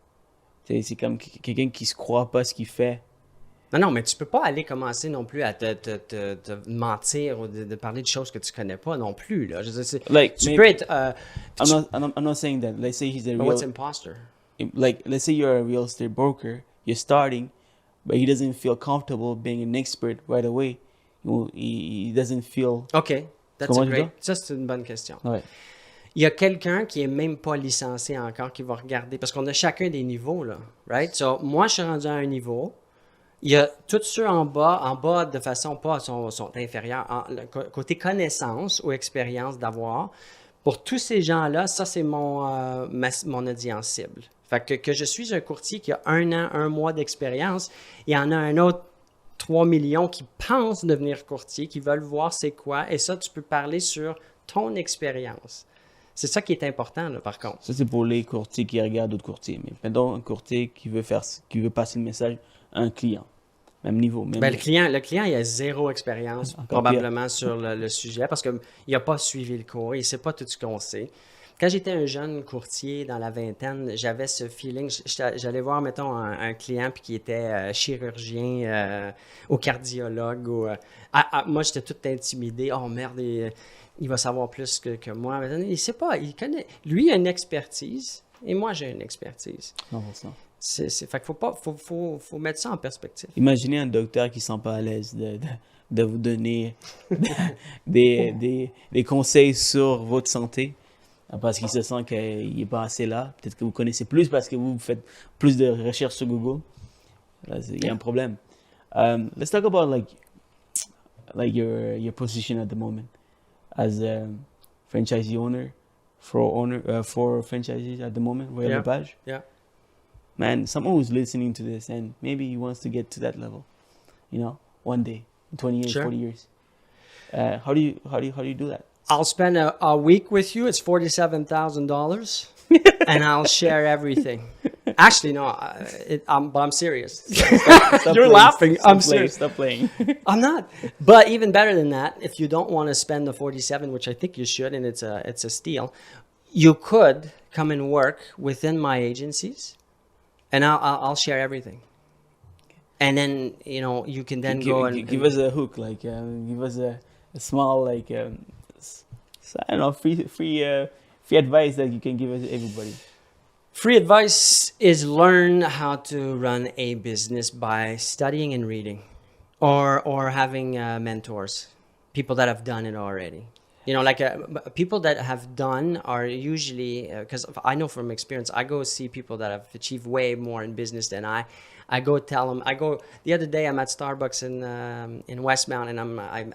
C'est comme quelqu'un qui se croit pas ce qu'il fait. Non, mais tu peux pas aller commencer non plus à te mentir ou de parler de choses que tu connais pas non plus. Là. Tu peux être... I'm not saying that. Let's say he's a real... What's imposter? Like, let's say you're a real estate broker, you're starting, but he doesn't feel comfortable being an expert right away. He doesn't feel... OK. Ça, c'est une bonne question. Ouais. Il y a quelqu'un qui est même pas licencié encore qui va regarder, parce qu'on a chacun des niveaux, là, right? So, moi, je suis rendu à un niveau. Il y a tous ceux en bas de façon pas sont inférieurs. Côté connaissance ou expérience d'avoir, pour tous ces gens-là, ça, c'est mon audience cible. Fait que je suis un courtier qui a 1 an, 1 mois d'expérience, il y en a un autre 3 millions qui pensent devenir courtier, qui veulent voir c'est quoi, et ça, tu peux parler sur ton expérience. C'est ça qui est important, là, par contre. Ça, c'est pour les courtiers qui regardent d'autres courtiers. Mais mettons un courtier qui veut passer le message à un client. Même niveau. Le client, il a 0 expérience probablement sur le sujet parce qu'il n'a pas suivi le cours, il ne sait pas tout ce qu'on sait. Quand j'étais un jeune courtier dans la vingtaine, j'avais ce feeling. J'allais voir, mettons, un client puis qui était chirurgien ou cardiologue. Moi, j'étais tout intimidé. Oh merde, il va savoir plus que moi. Mais il ne sait pas, il connaît. Lui, il a une expertise et moi, j'ai une expertise. Non, ça. Fait qu'il faut mettre ça en perspective. Imaginez un docteur qui ne se sent pas à l'aise de vous donner des conseils sur votre santé. Parce qu'il se sent qu'il n'est pas assez là. Peut-être que vous connaissez plus parce que vous faites plus de recherches sur Google. Là, il y a un problème. Let's talk about like your position at the moment as a franchisee owner for franchisees at the moment. Yeah. Page. Yeah. Man, someone who's listening to this and maybe he wants to get to that level, one day, in 20 years, Sure. 40 years. How do you do that? I'll spend a week with you. It's $47,000, and I'll share everything. Actually, no, but I'm serious. Stop You're playing. laughing. Stop I'm playing. serious. Stop playing. I'm not. But even better than that, if you don't want to spend the 47, which I think you should, and it's a steal, you could come and work within my agencies, and I'll share everything. And then you can then give us a hook, give us a small I don't know, free advice that you can give us everybody. Free advice is learn how to run a business by studying and reading, or having mentors, people that have done it already. People that have done are usually, because I know from experience, I go see people that have achieved way more in business than I. I go tell them. The other day I'm at Starbucks in Westmount, and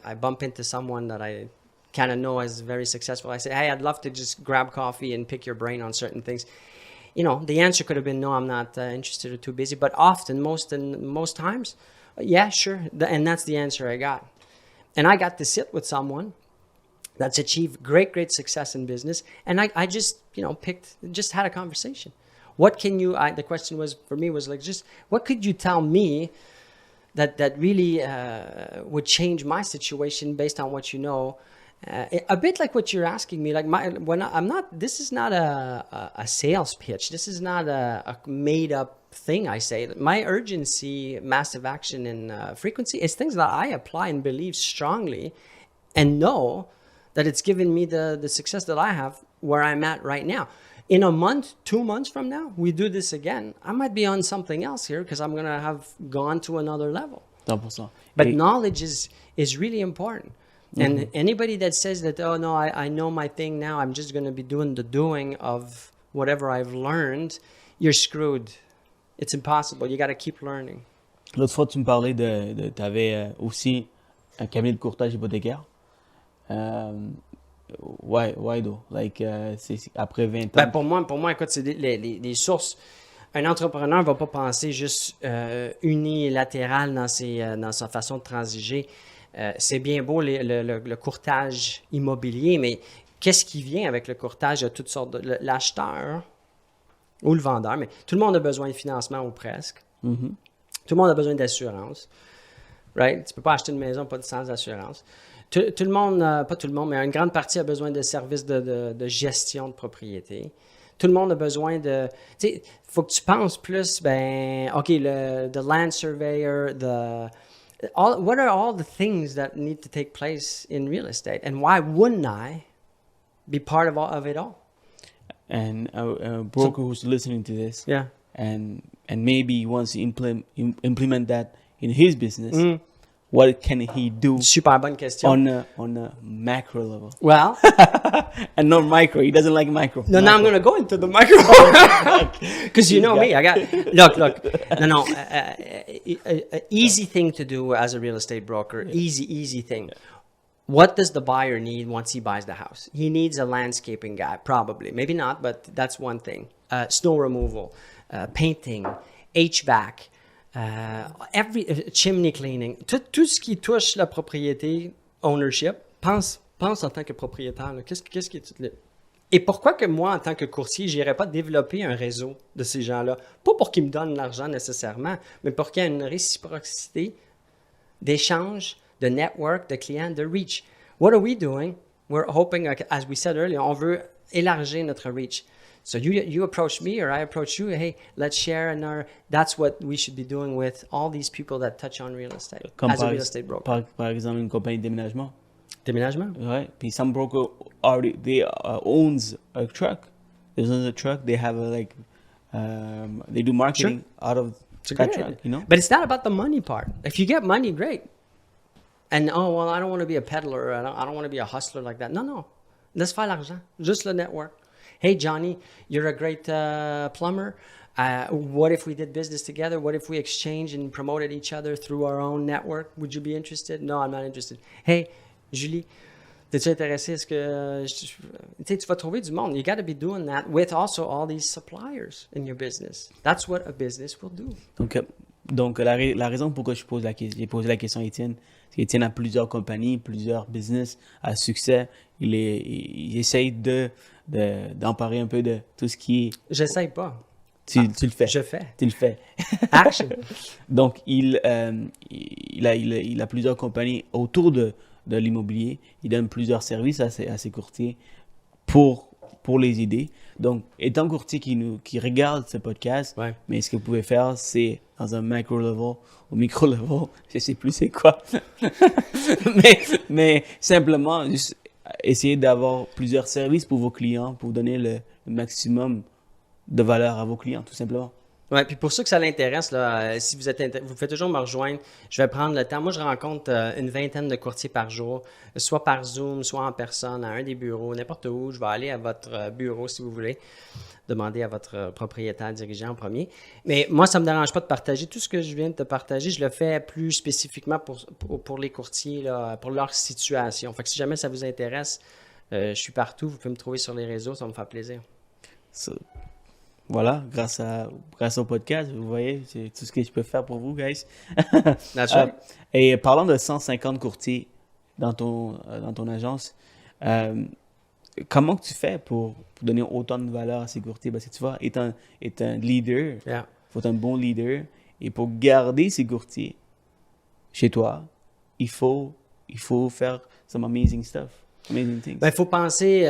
I bump into someone that I kind of know is very successful. I say, hey, I'd love to just grab coffee and pick your brain on certain things. The answer could have been, no, I'm not interested or too busy. But often, most times, yeah, sure. And that's the answer I got. And I got to sit with someone that's achieved great success in business. And I just, just had a conversation. What can the question was for me was just, what could you tell me that really would change my situation based on what you know? A bit like what you're asking me, this is not a sales pitch. This is not a made up thing I say. My urgency, massive action, and frequency is things that I apply and believe strongly and know that it's given me the success that I have where I'm at right now. In a month, 2 months from now, we do this again. I might be on something else here because I'm going to have gone to another level. 100%. But knowledge is really important. And anybody that says that, oh, no, I know my thing now, I'm just going to be doing the doing of whatever I've learned, you're screwed. It's impossible. You got to keep learning. L'autre fois, tu me parlais tu avais aussi un cabinet de courtage hypothécaire. Why though? C'est après 20 ans. Ben pour moi, écoute, c'est les sources. Un entrepreneur ne va pas penser juste unilatéral dans sa façon de transiger. C'est bien beau le courtage immobilier, mais qu'est-ce qui vient avec le courtage? Il y a toutes sortes de... L'acheteur ou le vendeur, mais tout le monde a besoin de financement ou presque. Mm-hmm. Tout le monde a besoin d'assurance. Right? Tu ne peux pas acheter une maison sans assurance. Tout le monde, pas tout le monde, mais une grande partie a besoin de services de gestion de propriété. Tout le monde a besoin de... Tu sais, il faut que tu penses plus, the land surveyor, what are all the things that need to take place in real estate? And why wouldn't I be part of it all? And a broker who's listening to this, yeah, and maybe he wants to implement that in his business, what can he do? Super bonne question. On a macro level. Well, and not micro. He doesn't like micro. No, now I'm going to go into the micro. Because you know me. I got... Look. No. Easy thing to do as a real estate broker. Yeah. Easy thing. Yeah. What does the buyer need once he buys the house? He needs a landscaping guy, probably. Maybe not, but that's one thing. Snow removal, painting, HVAC, chimney cleaning. Tout ce qui touche la propriété, ownership, pense en tant que propriétaire. Là, qu'est-ce qui est... Et pourquoi que moi, en tant que courtier, je n'irais pas développer un réseau de ces gens-là? Pas pour qu'ils me donnent l'argent nécessairement, mais pour qu'il y ait une réciprocité d'échange, de network, de clients, de reach. What are we doing? We're hoping, as we said earlier, on veut élargir notre reach. So you approach me or I approach you, hey, let's share that's what we should be doing with all these people that touch on real estate as a real estate broker. Par exemple, une compagnie de déménagement. Déménagement? Ouais. Puis some broker already owns a truck. They own a truck. They have they do marketing out of that truck, you know? But it's not about the money part. If you get money, great. And I don't want to be a peddler. I don't want to be a hustler like that. No. Laisse faire l'argent. Juste le network. Hey, Johnny, you're a great plumber. What if we did business together? What if we exchanged and promoted each other through our own network? Would you be interested? No, I'm not interested. Hey, Julie, t'es-tu intéressé? Est-ce que tu vas trouver du monde? You got to be doing that with also all these suppliers in your business. That's what a business will do. Donc la raison pourquoi j'ai posé la question à Étienne, c'est qu'Étienne a plusieurs compagnies, plusieurs business à succès. Il essaye d'emparer un peu de tout ce qui est... J'essaye pas. Tu le fais. Je fais. Tu le fais. Action. Donc, il a plusieurs compagnies autour de l'immobilier. Il donne plusieurs services à ses courtiers pour les aider. Donc, étant courtier qui regarde ce podcast, ouais. Mais ce que vous pouvez faire, c'est dans un micro-level ou micro-level, je sais plus c'est quoi. mais simplement, juste essayer d'avoir plusieurs services pour vos clients, pour donner le maximum de valeur à vos clients, tout simplement. Ouais, puis pour ceux que ça l'intéresse, là, si vous pouvez toujours me rejoindre. Je vais prendre le temps. Moi, je rencontre une vingtaine de courtiers par jour, soit par Zoom, soit en personne, à un des bureaux, n'importe où. Je vais aller à votre bureau si vous voulez. Demander à votre propriétaire dirigeant en premier. Mais moi, ça ne me dérange pas de partager. Tout ce que je viens de te partager, je le fais plus spécifiquement pour les courtiers, là, pour leur situation. Fait que si jamais ça vous intéresse, je suis partout. Vous pouvez me trouver sur les réseaux, ça va me faire plaisir. Voilà, grâce au podcast, vous voyez, c'est tout ce que je peux faire pour vous, guys. That's right. Et parlant de 150 courtiers dans ton agence, comment tu fais pour donner autant de valeur à ces courtiers? Parce que tu vois, être un leader, il faut être un bon leader. Et pour garder ces courtiers chez toi, il faut faire some amazing stuff. Il faut penser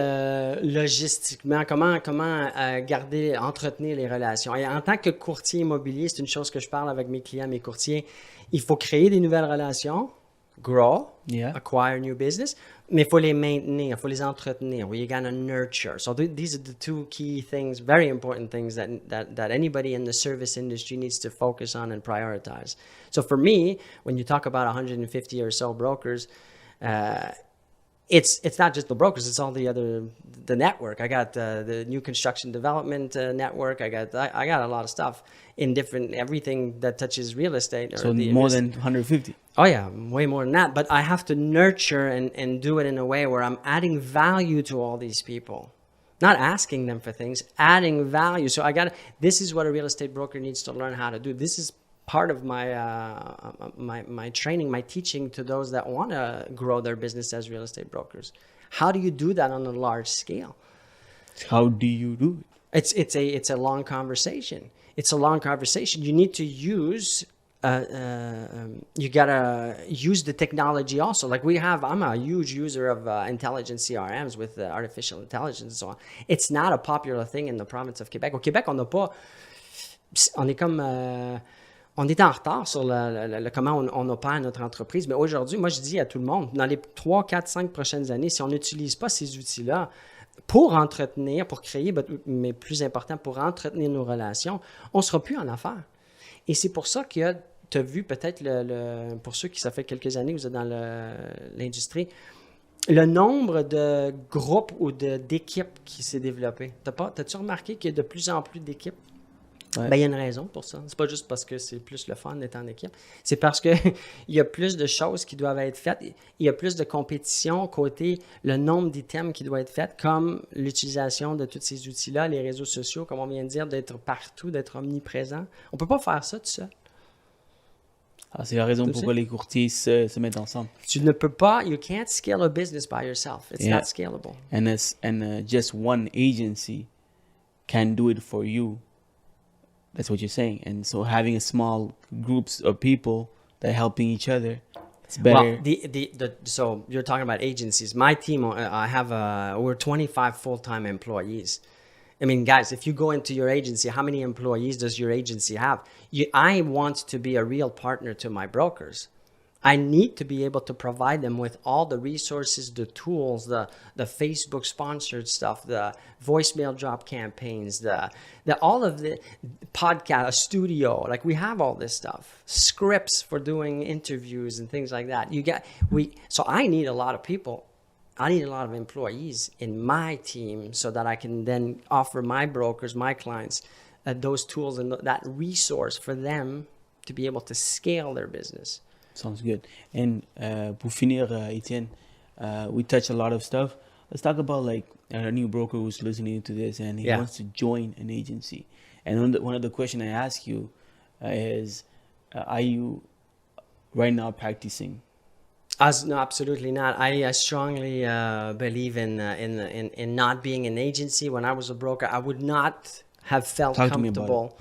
logistiquement, comment entretenir les relations. Et en tant que courtier immobilier, c'est une chose que je parle avec mes clients, mes courtiers. Il faut créer des nouvelles relations, grow, acquire new business, mais il faut les maintenir, il faut les entretenir. You gotta nurture. So these are the two key things, very important things that anybody in the service industry needs to focus on and prioritize. So for me, when you talk about 150 or so brokers, it's not just the brokers, it's all the network. I got the new construction development network. I got a lot of stuff in everything that touches real estate. So more than 150? Oh yeah, way more than that. But I have to nurture and do it in a way where I'm adding value to all these people. Not asking them for things, adding value. So this is what a real estate broker needs to learn how to do. This is part of my training, my teaching to those that want to grow their business as real estate brokers. How do you do that on a large scale? How do you do it? It's a long conversation. It's a long conversation. You need to use you gotta use the technology also. Like I'm a huge user of intelligent CRMs with artificial intelligence and so on. It's not a popular thing in the province of Quebec. Au Québec, on est en retard sur comment on opère notre entreprise. Mais aujourd'hui, moi, je dis à tout le monde, dans les 3, 4, 5 prochaines années, si on n'utilise pas ces outils-là pour entretenir, pour créer, mais plus important, pour entretenir nos relations, on ne sera plus en affaires. Et c'est pour ça que tu as vu peut-être, pour ceux qui, ça fait quelques années que vous êtes dans l'industrie, le nombre de groupes ou d'équipes qui s'est développé. T'as-tu remarqué qu'il y a de plus en plus d'équipes? Ouais. Il y a une raison pour ça. C'est pas juste parce que c'est plus le fun d'être en équipe. C'est parce qu'il y a plus de choses qui doivent être faites. Il y a plus de compétition côté le nombre d'items qui doivent être faits, comme l'utilisation de tous ces outils-là, les réseaux sociaux, comme on vient de dire, d'être partout, d'être omniprésent. On peut pas faire ça tout seul. C'est la raison pourquoi les courtiers se mettent ensemble. Tu ne peux pas, you can't scale a business by yourself. It's not scalable. And just one agency can do it for you. That's what you're saying. And so having a small groups of people that are helping each other, it's better. Well, so you're talking about agencies. My team, we're 25 full-time employees. I mean, guys, if you go into your agency, how many employees does your agency have? I want to be a real partner to my brokers. I need to be able to provide them with all the resources, the tools, the Facebook sponsored stuff, the voicemail drop campaigns, all of the podcast studio. Like we have all this stuff, scripts for doing interviews and things like that. So I need a lot of people. I need a lot of employees in my team so that I can then offer my brokers, my clients, those tools and that resource for them to be able to scale their business. Sounds good. And pour finir, Etienne, we touched a lot of stuff. Let's talk about like a new broker who's listening to this and he wants to join an agency. And one of the questions I ask you is, are you right now practicing? No, absolutely not. I strongly believe in not being an agency. When I was a broker, I would not have felt comfortable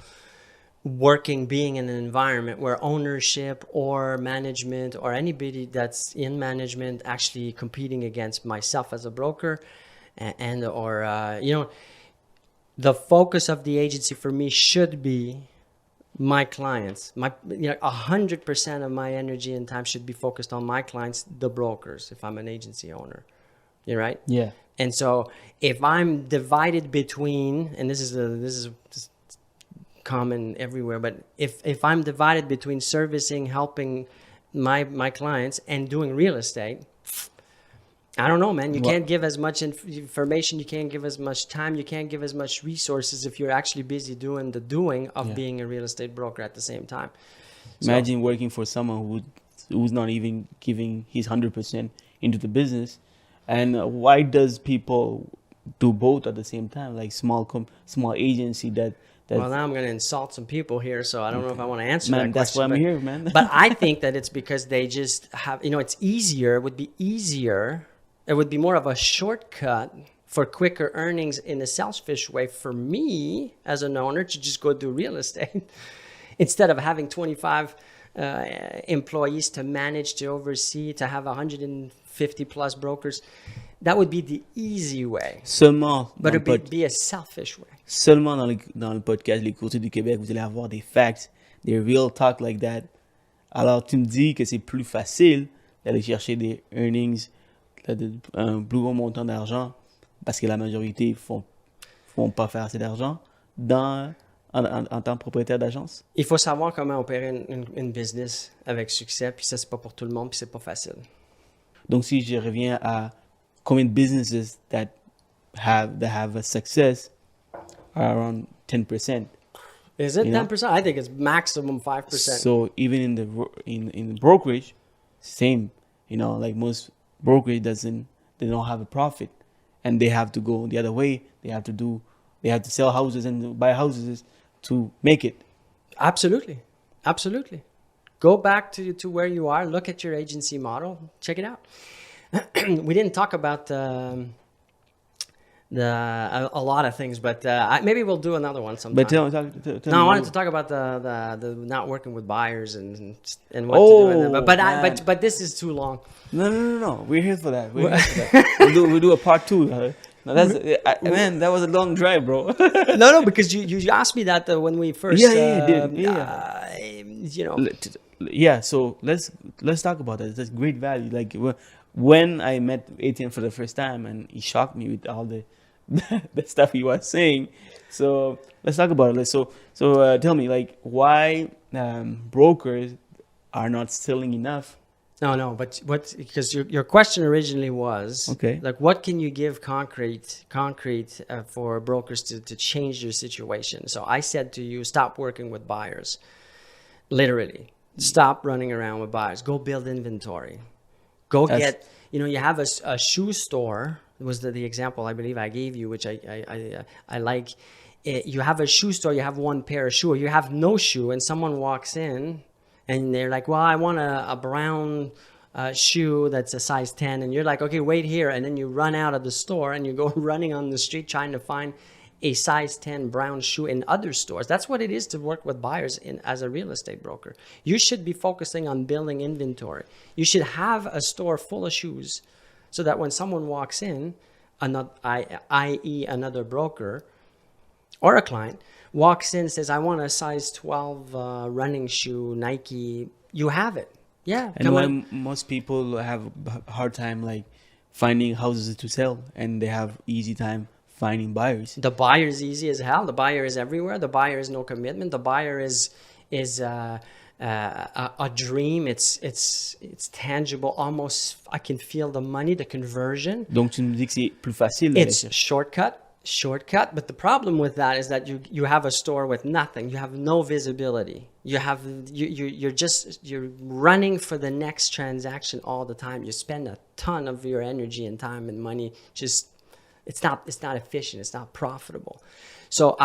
being in an environment where ownership or management or anybody that's in management actually competing against myself as a broker, the focus of the agency for me should be my clients. 100% of my energy and time should be focused on my clients, the brokers, if I'm an agency owner. You're right? Yeah. And so if I'm divided between, and this is common everywhere, but if I'm divided between servicing, helping my clients and doing real estate, I don't know, man. You can't give as much information. You can't give as much time. You can't give as much resources if you're actually busy doing the doing of being a real estate broker at the same time. Imagine working for someone who's not even giving his 100% into the business. And why does people do both at the same time? Like small agency that. Well, now I'm going to insult some people here, so I don't know if I want to answer that question. That's why I'm here, man. But I think that it's because they just have, it's easier. It would be easier. It would be more of a shortcut for quicker earnings in a selfish way for me as an owner to just go do real estate instead of having 25 employees to manage, to oversee, to have 150 plus brokers. That would be the easy way. But it would be a selfish way. Seulement dans le podcast Les Couriers du Québec, vous allez avoir des facts, des real talk like that. Alors, tu me dis que c'est plus facile d'aller chercher des earnings, un plus gros montant d'argent, parce que la majorité font pas faire assez d'argent en tant que propriétaire d'agence? Il faut savoir comment opérer une business avec succès, puis ça, c'est pas pour tout le monde, puis c'est pas facile. Donc, si je reviens à combien de businesses that have a success are around 10%. Is it 10%? I think it's maximum 5%. So even in the brokerage, same. Like most brokerage they don't have a profit, and they have to go the other way. They have to sell houses and buy houses to make it. Absolutely. Go back to where you are. Look at your agency model. Check it out. We didn't talk about a lot of things, but maybe we'll do another one sometime. But tell I wanted to talk about the not working with buyers and what to do. But this is too long. No. We're here for that. We'll do a part 2. No, man, that was a long drive, bro. No, because you asked me that when we first. Yeah. So let's talk about that. That's great value. Like when I met Etienne for the first time, and he shocked me with all the stuff he was saying. So let's talk about it. So tell me, like, why brokers are not selling enough? No, but because your question originally was, like, what can you give concrete for brokers to change your situation? So I said to you, stop working with buyers. Literally, stop running around with buyers. Go build inventory. You have a shoe store. It was the example I believe I gave you, which I like. You have a shoe store, you have one pair of shoe, or you have no shoe, and someone walks in and they're like, well, I want a brown shoe that's a size 10. And you're like, okay, wait here. And then you run out of the store and you go running on the street trying to find a size 10 brown shoe in other stores. That's what it is to work with buyers as a real estate broker. You should be focusing on building inventory. You should have a store full of shoes so that when someone walks in, i.e. another broker or a client, walks in and says, I want a size 12 running shoe, Nike, you have it. Yeah. And why most people have a hard time like finding houses to sell, and they have easy time finding buyers. The buyer is easy as hell. The buyer is everywhere. The buyer is no commitment. The buyer is a dream. It's tangible. Almost, I can feel the money, the conversion. Donc, tu nous dis que c'est plus facile d'aller It's chercher. shortcut. But the problem with that is that you have a store with nothing. You have no visibility. You're running for the next transaction all the time. You spend a ton of your energy and time and money. It's not efficient. It's not profitable. So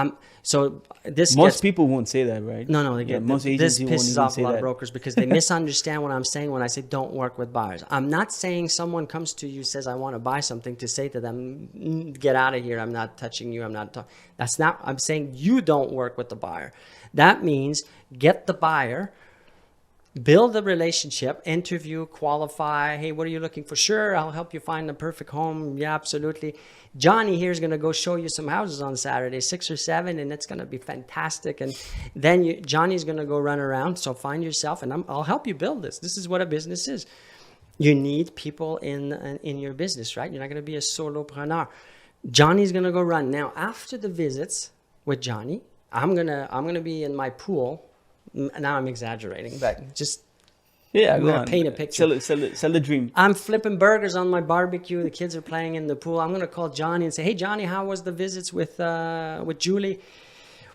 Most people won't say that, right? No, most this agencies won't pisses even off a say lot that. of brokers because they misunderstand what I'm saying when I say don't work with buyers. I'm not saying someone comes to you, says I want to buy something, to say to them, get out of here, I'm not touching you, that's not, I'm saying you don't work with the buyer. That means get the buyer, build a relationship, interview, qualify. Hey, what are you looking for? Sure, I'll help you find the perfect home. Yeah, absolutely. Johnny here is going to go show you some houses on Saturday, 6 or 7, and it's going to be fantastic. And then Johnny's going to go run around. So find yourself, and I'll help you build this. This is what a business is. You need people in your business, right? You're not going to be a solopreneur. Johnny's going to go run. Now, after the visits with Johnny, I'm gonna be in my pool. Now I'm exaggerating, but just Go on. paint a picture. Sell the dream. I'm flipping burgers on my barbecue. The kids are playing in the pool. I'm gonna call Johnny and say, "Hey, Johnny, how was the visits with Julie?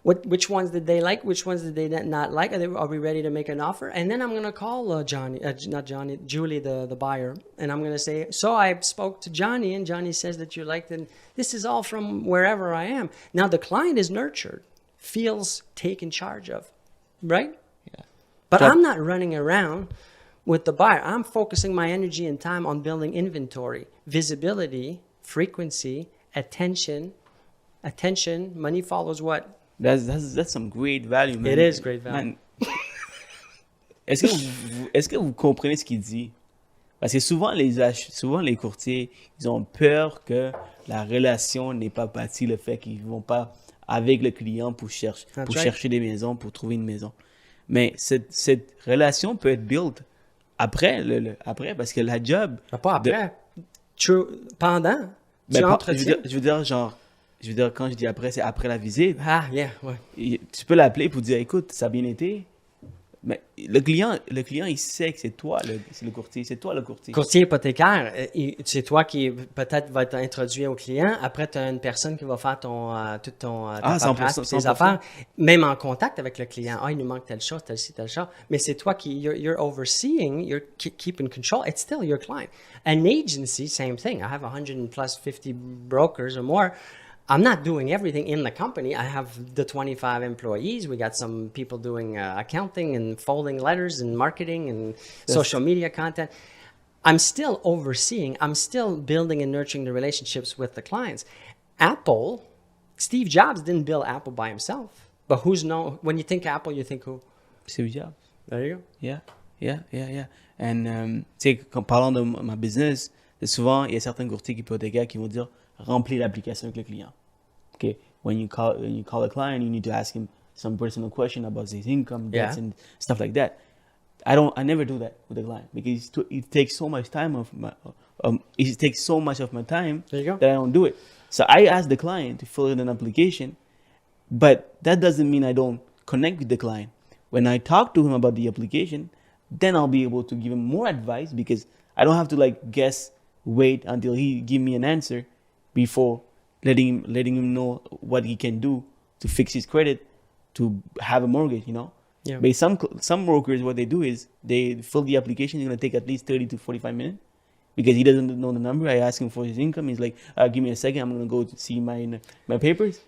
Which ones did they like? Which ones did they not like? Are we ready to make an offer?" And then I'm gonna call Julie, the buyer, and I'm gonna say, "So I spoke to Johnny, and Johnny says that you liked it. This is all from wherever I am." Now the client is nurtured, feels taken charge of, right? Yeah. But I'm not running around with the buyer. I'm focusing my energy and time on building inventory, visibility, frequency, attention. Money follows what? That's some great value, man. It is great value. Man. Est-ce que vous comprenez ce qu'il dit? Parce que souvent les courtiers, ils ont peur que la relation n'est pas bâtie, le fait qu'ils vont pas avec le client pour chercher des maisons, pour trouver une maison. Mais cette relation peut être build après, parce que la job... Pas après. Pendant. Je veux dire, quand je dis après, c'est après la visite. Ah, yeah, ouais. Tu peux l'appeler pour dire, écoute, ça a bien été. Mais le client, il sait que c'est toi le courtier. C'est toi le courtier. Courtier hypothécaire, c'est toi qui peut-être va t'introduire au client. Après, tu as une personne qui va faire toute ta paperasse, tes affaires, même en contact avec le client. Ah, il nous manque telle chose, telle ci, telle chose. Mais c'est toi qui, you're overseeing, you're keeping control. It's still your client. An agency, same thing. I have 150 brokers or more. I'm not doing everything in the company. I have the 25 employees. We got some people doing accounting and folding letters and marketing and social media content. I'm still overseeing. I'm still building and nurturing the relationships with the clients. Apple, Steve Jobs didn't build Apple by himself. But when you think Apple, you think who? Steve Jobs. There you go. Yeah. And, tu sais, en parlant de ma business, souvent, il y a certains courtiers hypothécaires qui vont dire remplir l'application avec le client. Okay, when you call a client, you need to ask him some personal question about his income, debts, and stuff like that. I never do that with the client because it takes so much time of my time that I don't do it. So I ask the client to fill in an application, but that doesn't mean I don't connect with the client. When I talk to him about the application, then I'll be able to give him more advice because I don't have to wait until he give me an answer before letting him know what he can do to fix his credit, to have a mortgage, you know. Yeah. But some brokers, what they do is they fill the application. It's going to take at least 30 to 45 minutes because he doesn't know the number. I ask him for his income. He's like, give me a second. I'm going to go to see my papers.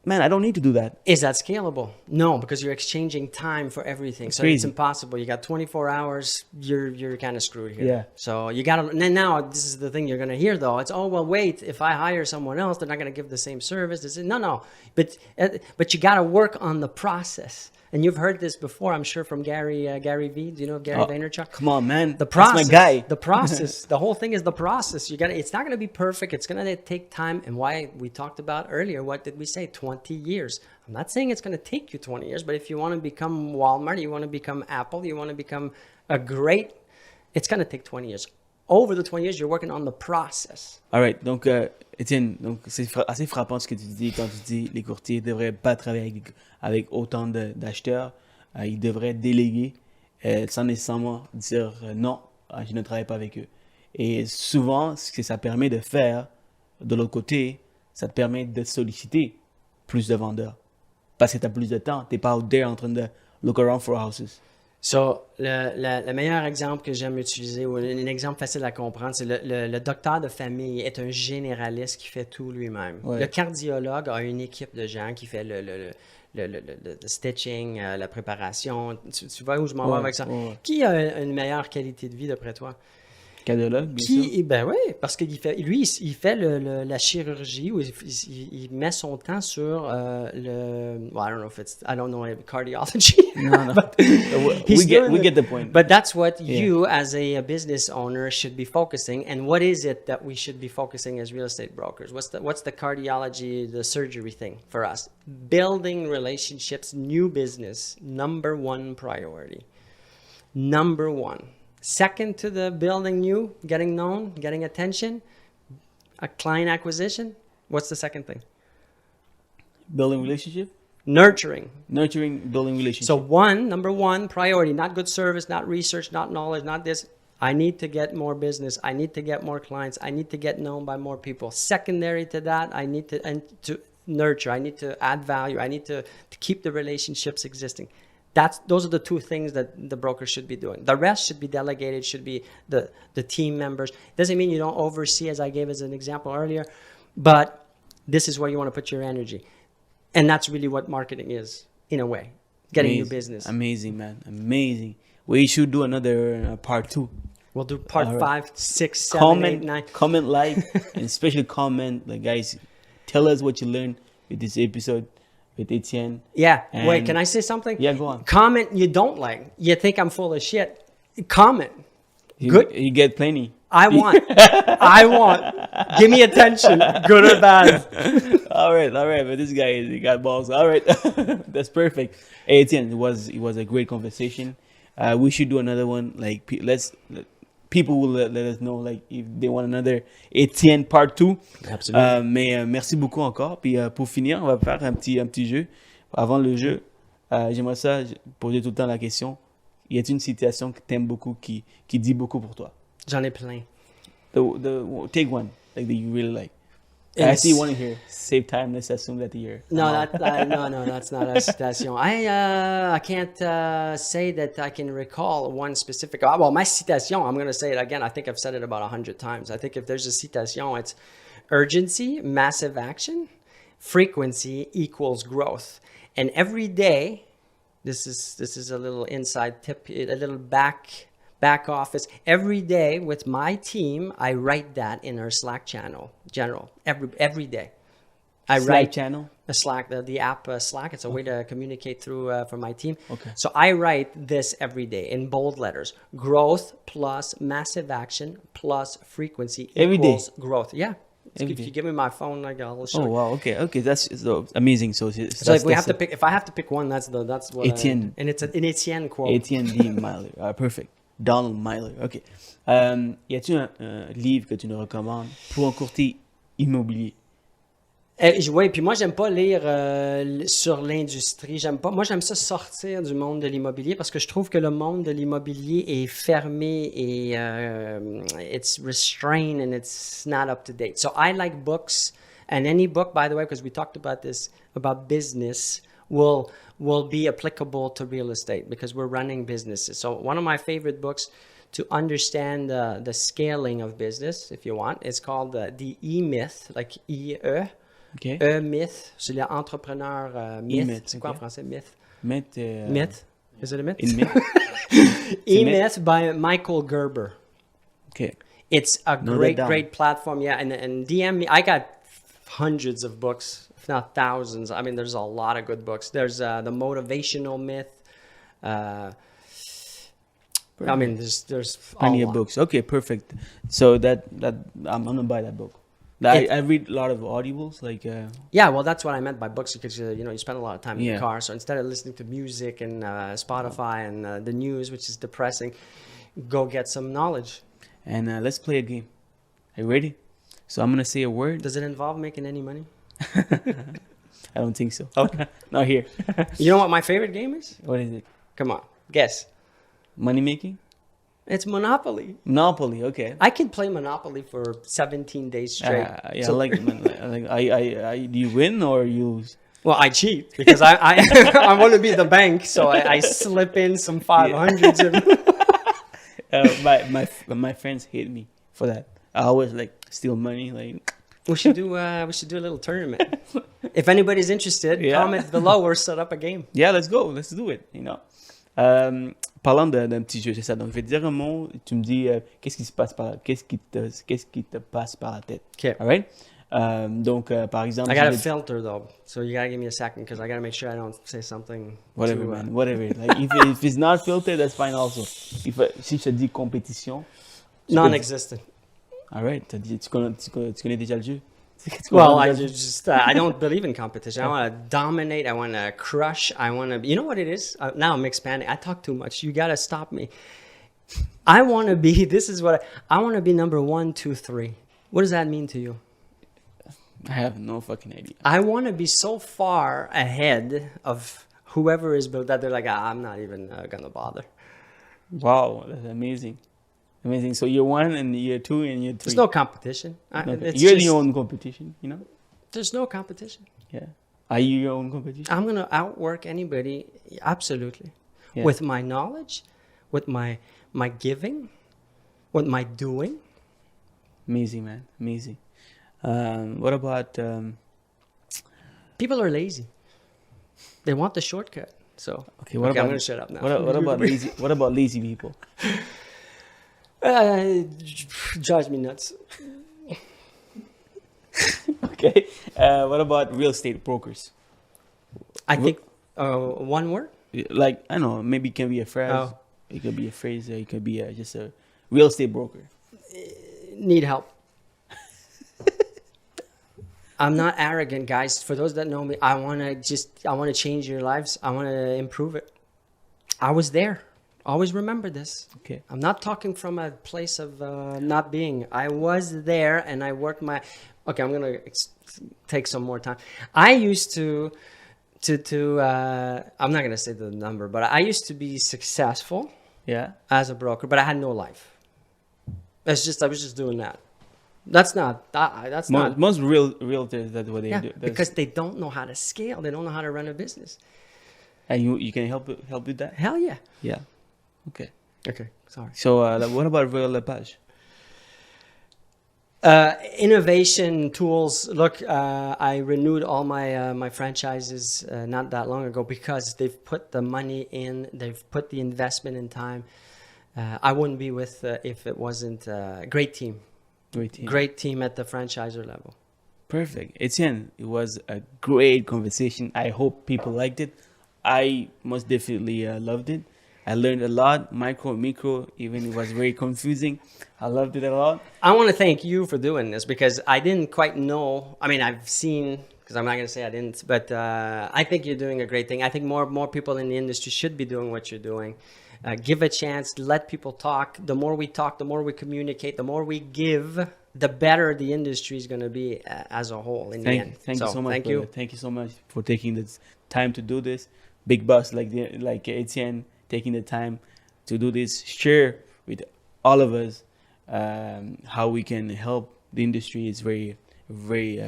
Man, I don't need to do that. Is that scalable? No, because you're exchanging time for everything. So it's impossible. You got 24 hours, you're kind of screwed here. Yeah. So you got to, now this is the thing you're going to hear though. It's, oh, well, wait, if I hire someone else, they're not going to give the same service. No. But you got to work on the process. And you've heard this before, I'm sure, from Gary V. Do you know Gary Vaynerchuk? Come on, man. The process, that's my guy. The process. The whole thing is the process. It's not going to be perfect. It's going to take time. And why we talked about earlier, what did we say? 20 years. I'm not saying it's going to take you 20 years, but if you want to become Walmart, you want to become Apple, you want to become it's going to take 20 years. Over the 20 years, you're working on the process. All right. Donc, Etienne, c'est assez frappant ce que tu dis quand tu dis les courtiers ne devraient pas travailler avec autant d'acheteurs. Ils devraient déléguer sans nécessairement dire non, je ne travaille pas avec eux. Et souvent, ce que ça permet de faire, de l'autre côté, ça te permet de solliciter plus de vendeurs. Parce que tu as plus de temps. Tu n'es pas out there en train de look around for houses. So, le meilleur exemple que j'aime utiliser, ou un exemple facile à comprendre, c'est le docteur de famille est un généraliste qui fait tout lui-même. Ouais. Le cardiologue a une équipe de gens qui fait le stitching, la préparation. Tu vois où je m'en vais avec ça? Ouais. Qui a une meilleure qualité de vie d'après toi? Cardiologue, bien sûr. Ben oui, parce qu'il fait, lui, il fait la chirurgie, où il met son temps sur I don't know cardiology. No. we get the point. But that's what you, as a business owner, should be focusing. And what is it that we should be focusing as real estate brokers? What's the cardiology, the surgery thing for us? Building relationships, new business, number one priority. Number one. Second to the building new, getting known, getting attention, a client acquisition. What's the second thing? Building relationship? Nurturing. Nurturing, building relationship. So number one priority, not good service, not research, not knowledge, not this. I need to get more business. I need to get more clients. I need to get known by more people. Secondary to that, I need to nurture. I need to add value. I need to keep the relationships existing. Those are the two things that the broker should be doing. The rest should be delegated, should be the team members. Doesn't mean you don't oversee, as I gave as an example earlier, but this is where you want to put your energy. And that's really what marketing is, in a way, getting new business. Amazing, man. Amazing. We should do another part 2. We'll do part 5, 6, 7, 8, 9. Comment, like, and especially comment. Like, guys, tell us what you learned with this episode. With Etienne. Yeah. Wait, can I say something? Yeah, go on. Comment you don't like. You think I'm full of shit. Comment. Good. You get plenty. I want. Give me attention, good or bad. All right. But this guy, he got balls. All right. That's perfect. Hey, Etienne, it was a great conversation. We should do another one. Like, people will let us know, like, if they want another Etienne part 2. Absolument. Mais merci beaucoup encore. Puis pour finir, on va faire un petit jeu. Avant le jeu, j'aimerais ça poser tout le temps la question. Y a-t-il une citation que t'aimes beaucoup, qui dit beaucoup pour toi? J'en ai plein. Take one, like that you really like. I see one here. Save time. Let's assume that you're. No, that's not a citation. I can't say that I can recall one specific. Well, my citation, I'm going to say it again. I think I've said it about 100 times. I think if there's a citation, it's urgency, massive action, frequency equals growth. And every day, this is a little inside tip, a little back office. Every day with my team, I write that in our Slack channel. Every day. I write channel? A Slack, the app Slack. It's a way to communicate through for my team. Okay. So I write this every day in bold letters. Growth plus massive action plus frequency equals growth. Yeah. If you give me my phone, like I'll show you. Oh wow, okay, that's so amazing. So if I have to pick one, that's what Etienne. And it's an Etienne quote. Etienne D. Mellor. Perfect. Donald Mellor. OK. Y a-t-il un livre que tu nous recommandes pour un courtier immobilier? Oui, puis moi, j'aime pas lire sur l'industrie. Moi, j'aime ça sortir du monde de l'immobilier parce que je trouve que le monde de l'immobilier est fermé et it's restrained and it's not up to date. So I like books, and any book, by the way, because we talked about this, about business, will be applicable to real estate because we're running businesses. So one of my favorite books to understand the scaling of business, if you want, it's called the E-Myth, like E-E. Okay. Myth, c'est l'entrepreneur myth. C'est quoi en français, myth? Myth. Is it a myth? myth. E-Myth by Michael Gerber. Okay. It's a great platform. Yeah, and DM me. I got hundreds of books, if not thousands. I mean, there's a lot of good books. There's the motivational myth. I mean, there's plenty of books. Okay, perfect. So that I'm gonna buy that book. I read a lot of audibles, like. Yeah, well, that's what I meant by books because you spend a lot of time in the car. So instead of listening to music and Spotify and the news, which is depressing, go get some knowledge. And let's play a game. Are you ready? So I'm gonna say a word. Does it involve making any money? I don't think so. Okay, not here. You know what my favorite game is? What is it? Come on, guess. Money making? It's Monopoly. Monopoly, okay. I can play Monopoly for 17 days straight. Yeah, I like it, man. Do you win or you lose? Well, I cheat because I I want to be the bank, so I slip in some 500s. My friends hate me for that. I always like steal money. Like we should do a little tournament. If anybody's interested, comment below or set up a game. Yeah, let's go. Let's do it. You know. Parlant d'un petit jeu, c'est ça. Donc, je vais te dire un mot. Tu me dis qu'est-ce qui te passe par la tête. Okay. All right. Donc, par exemple. I got a filter though, so you gotta give me a second because I gotta make sure I don't say something. Whatever, too, man. Whatever. Like, if it's not filtered, that's fine also. Si je te dis compétition. Non-existent. All right. Tu connais déjà le jeu. Well, I don't believe in competition. I want to dominate. I want to crush. I want to. You know what it is? Now I'm expanding. I talk too much. You gotta stop me. I want to be. This is what I want to be. Number 1, 2, 3. What does that mean to you? I have no fucking idea. I want to be so far ahead of whoever is built that they're like, I'm not even gonna bother. Wow, that's amazing. Amazing. So year 1 and year 2 and year 3. There's no competition. You're your own competition, you know? There's no competition. Yeah. Are you your own competition? I'm going to outwork anybody. Absolutely. Yeah. With my knowledge, with my giving, with my doing. Amazing, man. Amazing. What about... People are lazy. They want the shortcut. So, okay, I'm going to shut up now. What about lazy people? Drives me nuts. Okay. What about real estate brokers? I think one word? Like, I don't know, maybe it can be a phrase. Oh. It could be a phrase. It could be just a real estate broker. Need help. I'm not arrogant, guys. For those that know me, I want to change your lives. I want to improve it. I was there. Always remember this. Okay. I'm not talking from a place of not being. I was there and I worked my... Okay, I'm going to take some more time. I used to I'm not going to say the number, but I used to be successful as a broker, but I had no life. I was just doing that. That's not most realtors, that's what they do. Because they don't know how to scale. They don't know how to run a business. And you can help with that? Hell yeah. Yeah. Okay. Sorry. So what about Real Lepage? Innovation tools. Look, I renewed all my franchises not that long ago because they've put the money in. They've put the investment in time. I wouldn't be with if it wasn't a great team. Great team at the franchisor level. Perfect. Etienne, it was a great conversation. I hope people liked it. I most definitely loved it. I learned a lot, micro, even it was very confusing. I loved it a lot. I want to thank you for doing this because I didn't quite know. I mean, I've seen, because I'm not going to say I didn't, but I think you're doing a great thing. I think more people in the industry should be doing what you're doing. Give a chance, let people talk. The more we talk, the more we communicate, the more we give, the better the industry is going to be as a whole in the end. Thank you so much. Thank you so much for taking this time to do this. Big boss like Etienne, taking the time to do this, share with all of us how we can help the industry. Is very, very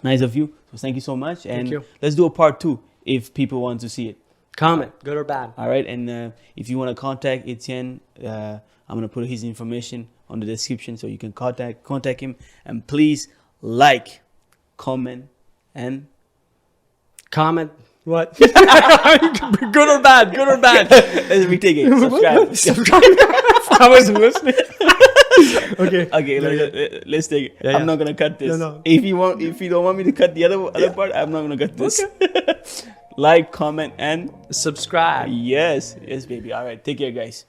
nice of you. So thank you so much. And thank you. Let's do a part 2 if people want to see it. Comment, good or bad. All right. And if you want to contact Etienne, I'm going to put his information on the description so you can contact him. And please like, comment. What? Good or bad? Let's retake it. Subscribe. I wasn't listening. Okay. Let's take it. Yeah, I'm not gonna cut this. No. If you don't want me to cut the other part, I'm not gonna cut this. Okay. Like, comment, and subscribe. Yes, baby. All right. Take care, guys.